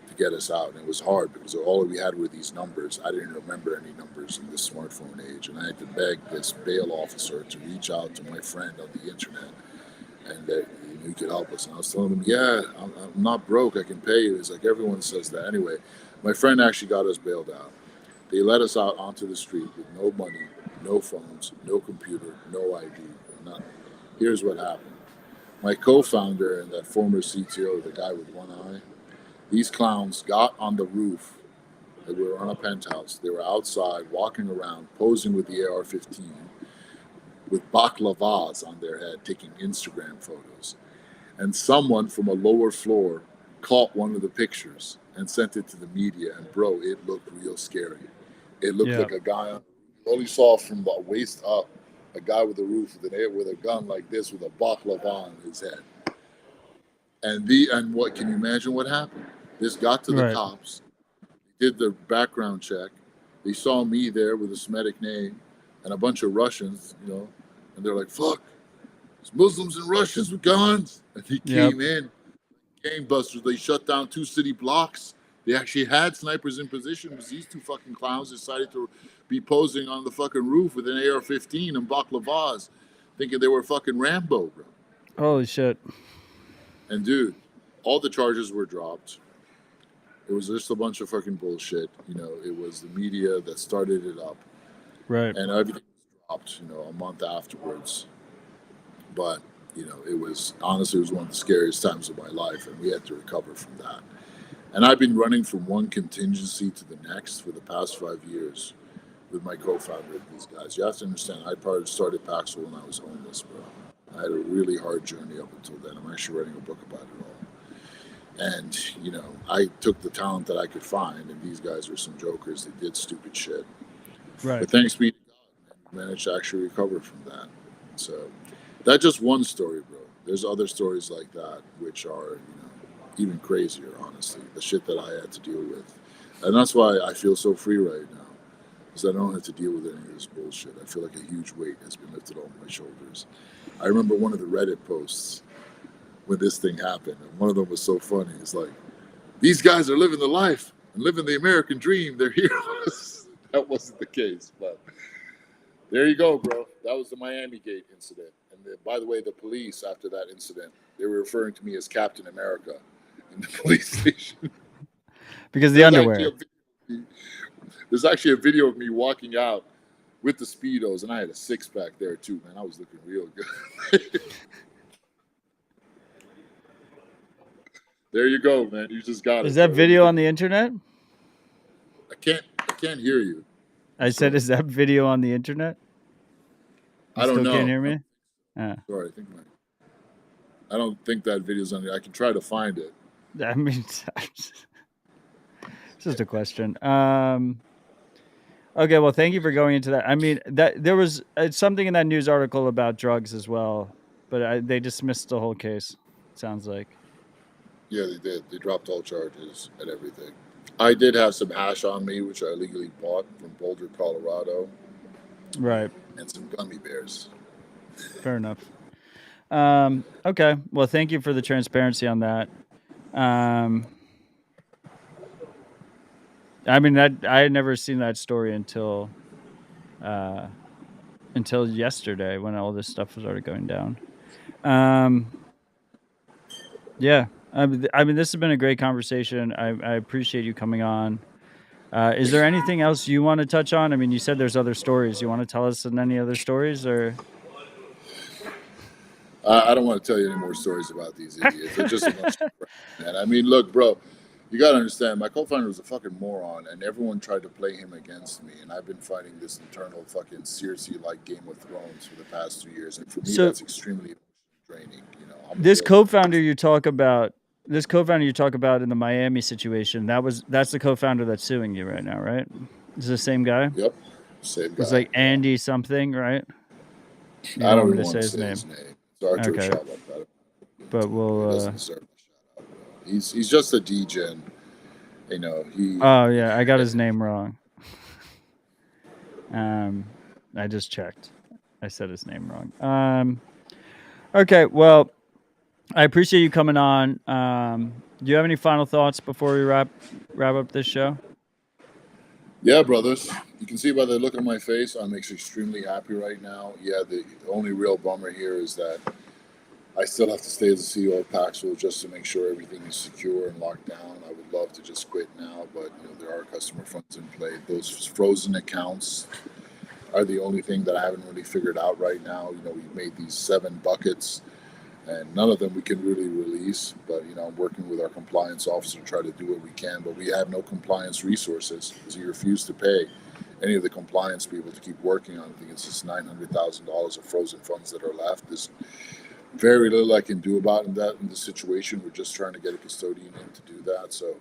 to get us out. And it was hard because all we had were these numbers. I didn't remember any numbers in this smartphone age. And I had to beg this bail officer to reach out to my friend on the internet and that he could help us. And I was telling him, yeah, I'm not broke. I can pay you. It's like everyone says that. Anyway, my friend actually got us bailed out. They let us out onto the street with no money, no phones, no computer, no ID, nothing. Here's what happened. My co-founder and that former CTO, the guy with one eye, these clowns got on the roof. We were on a penthouse. They were outside walking around, posing with the AR-15 with baklavas on their head, taking Instagram photos. And someone from a lower floor caught one of the pictures and sent it to the media. And bro, it looked real scary. It looked like a guy on, you only saw from the waist up a guy with a roof with a gun like this with a baklava on his head. And what can you imagine what happened? This got to the cops, did the background check. They saw me there with a Semitic name and a bunch of Russians, and they're like, fuck, it's Muslims and Russians with guns. And he came in, gangbusters. They shut down 2 city blocks. They actually had snipers in position because these 2 fucking clowns decided to be posing on the fucking roof with an AR-15 and baklavas, thinking they were fucking Rambo, bro. Holy shit. And dude, all the charges were dropped. It was just a bunch of fucking bullshit. It was the media that started it up. Right. And everything was dropped, a month afterwards. But, it was one of the scariest times of my life, and we had to recover from that. And I've been running from one contingency to the next for the past 5 years with my co-founder and these guys. You have to understand, I started Paxful when I was homeless, bro. I had a really hard journey up until then. I'm actually writing a book about it all. And, I took the talent that I could find, and these guys were some jokers. They did stupid shit. Right. But thanks be to God, we managed to actually recover from that. So that's just one story, bro. There's other stories like that, which are, even crazier, honestly, the shit that I had to deal with. And that's why I feel so free right now, because I don't have to deal with any of this bullshit. I feel like a huge weight has been lifted off my shoulders. I remember one of the Reddit posts when this thing happened, and one of them was so funny. It's like, these guys are living the life and living the American dream. They're heroes. That wasn't the case, but there you go, bro. That was the Miami Gate incident. And by the way, the police, after that incident, they were referring to me as Captain America in the police station. Because the underwear. There's actually a video of me walking out with the Speedos, and I had a six-pack there too, man. I was looking real good. There you go, man. You just got it. Is that video on the internet? I can't hear you. I said, is that video on the internet? I don't know. Can't hear me? Sorry, I don't think that video's on there. I can try to find it. I mean, it's just a question. Okay, well, thank you for going into that. I mean, that there was something in that news article about drugs as well, but they dismissed the whole case. Sounds like. Yeah, they did. They dropped all charges and everything. I did have some hash on me, which I illegally bought from Boulder, Colorado, Right. and some gummy bears. Fair enough. Okay. Well, thank you for the transparency on that. I mean, that I had never seen that story until yesterday when all this stuff was already going down. Yeah. I mean, this has been a great conversation. I appreciate you coming on. Is there anything else you want to touch on? I mean, you said there's other stories. You want to tell us any other stories or? I don't want to tell you any more stories about these idiots. They're just a bunch of crap, man. I mean, look, bro, you got to understand, my co-founder was a fucking moron, and everyone tried to play him against me, and I've been fighting this internal fucking Cersei-like Game of Thrones for the past 2 years, and for me, So that's extremely draining. You know, I'm a this real co-founder you talk about, in the Miami situation, that's the co-founder that's suing you right now, right? Is the same guy? Yep, same It's guy. like Andy something, right? You I don't don't want me even to want say to his say his name. name. It's Arthur Okay. Shalom. But He we'll doesn't deserve the shout out. He's just a degen. You know, oh yeah, I got his name wrong. I just checked. I said his name wrong. Okay, well, I appreciate you coming on. Do you have any final thoughts before we wrap up this show? Yeah, brothers. You can see by the look on my face, I'm extremely happy right now. Yeah, the only real bummer here is that I still have to stay as the CEO of Paxful just to make sure everything is secure and locked down. I would love to just quit now, but there are customer funds in play. Those frozen accounts are the only thing that I haven't really figured out right now. We've made these 7 buckets, and none of them we can really release. But I'm working with our compliance officer to try to do what we can. But we have no compliance resources because he refused to pay any of the compliance people to keep working on it. I think it's just $900,000 of frozen funds that are left. There's very little I can do about that in the situation. We're just trying to get a custodian in to do that. So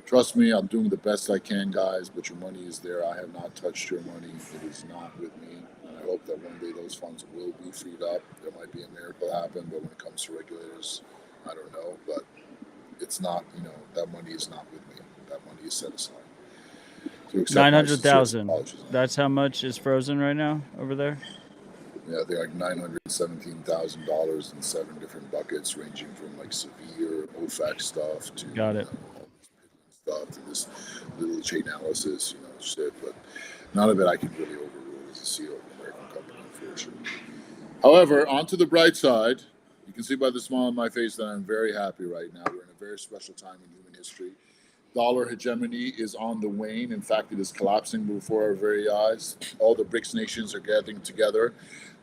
trust me, I'm doing the best I can, guys. But your money is there. I have not touched your money. It is not with me. And I hope that one day those funds will be freed up. There might be a miracle happen, but when it comes to regulators, I don't know. But it's not. That money is not with me. That money is set aside. To accept my sincerest 900,000. apologies. That's how much is frozen right now over there. Yeah, they're like $917,000 in 7 different buckets, ranging from like severe OFAC stuff to Got it. all this stuff to this little chain analysis, shit. But none of it I can really overrule as a CEO of an American company, unfortunately. However, onto the bright side, you can see by the smile on my face that I'm very happy right now. We're in a very special time in human history. Dollar hegemony is on the wane. In fact, it is collapsing before our very eyes. All the BRICS nations are gathering together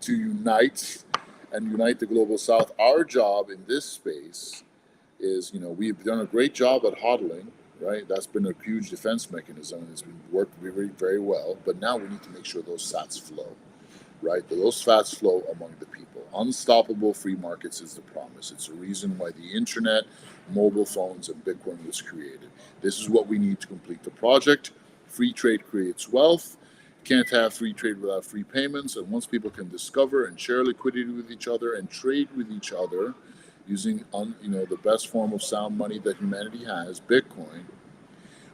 to unite the global south. Our job in this space is, we've done a great job at hodling, right? That's been a huge defense mechanism and it's been worked very, very well. But now we need to make sure those sats flow, right? Those fats flow among the people. Unstoppable free markets is the promise. It's the reason why the internet, mobile phones, and Bitcoin was created. This is what we need to complete the project. Free trade creates wealth. Can't have free trade without free payments. And once people can discover and share liquidity with each other and trade with each other using the best form of sound money that humanity has, Bitcoin,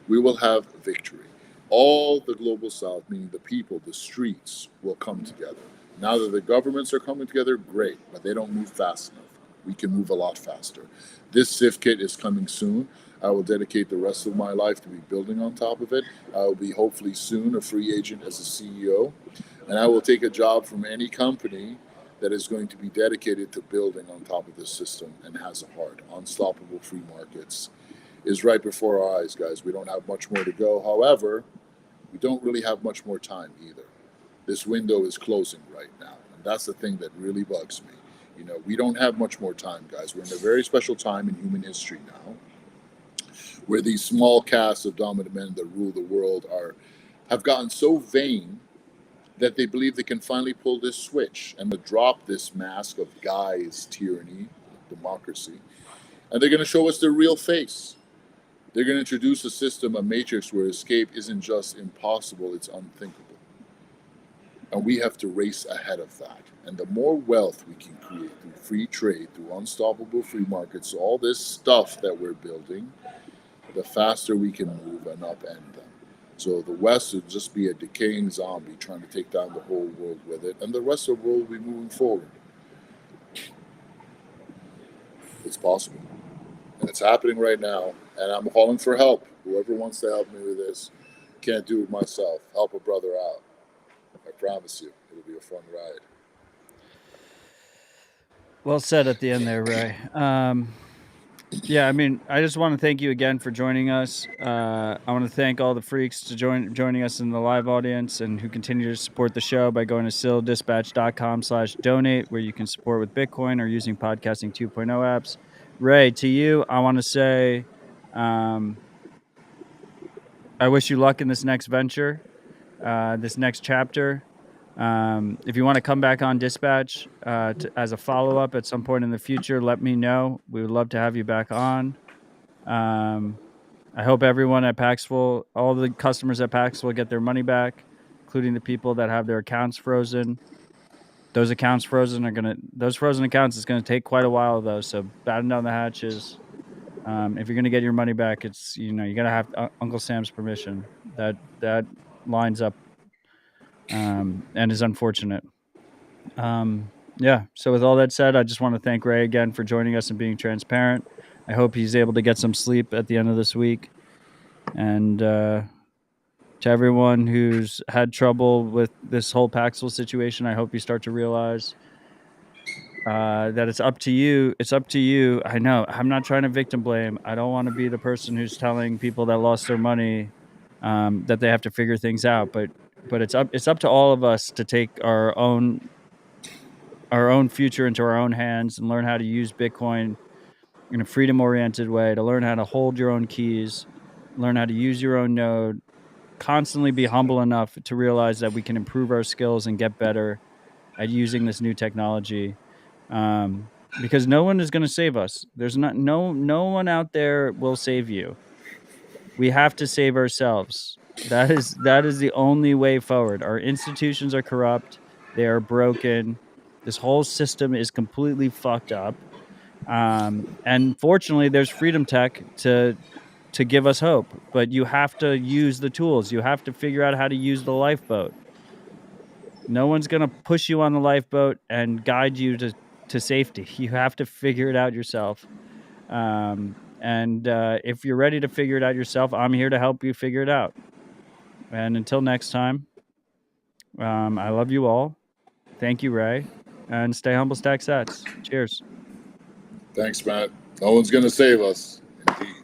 we will have victory. All the global south, meaning the people, the streets, will come together. Now that the governments are coming together, great, but they don't move fast enough. We can move a lot faster. This SIF kit is coming soon. I will dedicate the rest of my life to be building on top of it. I will be hopefully soon a free agent as a CEO, and I will take a job from any company that is going to be dedicated to building on top of this system and has a heart. Unstoppable free markets is right before our eyes, guys. We don't have much more to go. However, we don't really have much more time either. This window is closing right now, and that's the thing that really bugs me. We don't have much more time, guys. We're in a very special time in human history now, where these small casts of dominant men that rule the world have gotten so vain that they believe they can finally pull this switch and drop this mask of guise tyranny democracy, and they're going to show us their real face. They're going to introduce a system, a matrix where escape isn't just impossible, it's unthinkable. And we have to race ahead of that. And the more wealth we can create through free trade, through unstoppable free markets, all this stuff that we're building, the faster we can move and upend them. So the West would just be a decaying zombie trying to take down the whole world with it, and the rest of the world will be moving forward. It's possible. And it's happening right now, and I'm calling for help. Whoever wants to help me with this, can't do it myself. Help a brother out. I promise you, it'll be a fun ride. Well said at the end there, Ray. Yeah, I mean, I just want to thank you again for joining us. I want to thank all the freaks to joining us in the live audience and who continue to support the show by going to civdispatch.com/donate, where you can support with Bitcoin or using Podcasting 2.0 apps. Ray, to you, I want to say, I wish you luck in this next venture, this next chapter. If you want to come back on Dispatch as a follow-up at some point in the future, let me know. We would love to have you back on. I hope everyone at Paxful, all the customers at Paxful get their money back, including the people that have their accounts frozen. Those frozen accounts is going to take quite a while though. So batten down the hatches. If you're going to get your money back, it's, you got to have Uncle Sam's permission. That lines up and is unfortunate. Yeah. So with all that said, I just want to thank Ray again for joining us and being transparent. I hope he's able to get some sleep at the end of this week. And to everyone who's had trouble with this whole Paxful situation, I hope you start to realize that it's up to you. It's up to you. I know I'm not trying to victim blame. I don't want to be the person who's telling people that lost their money that they have to figure things out. But it's up to all of us to take our own future into our own hands and learn how to use Bitcoin in a freedom-oriented way, to learn how to hold your own keys, learn how to use your own node, constantly be humble enough to realize that we can improve our skills and get better at using this new technology. Because no one is going to save us. There's no one out there will save you. We have to save ourselves. That is the only way forward. Our institutions are corrupt. They are broken. This whole system is completely fucked up. And fortunately, there's freedom tech to give us hope. But you have to use the tools. You have to figure out how to use the lifeboat. No one's going to push you on the lifeboat and guide you to safety. You have to figure it out yourself. And if you're ready to figure it out yourself, I'm here to help you figure it out. And until next time, I love you all. Thank you, Ray. And stay humble, stack sats. Cheers. Thanks, Matt. No one's going to save us. Indeed.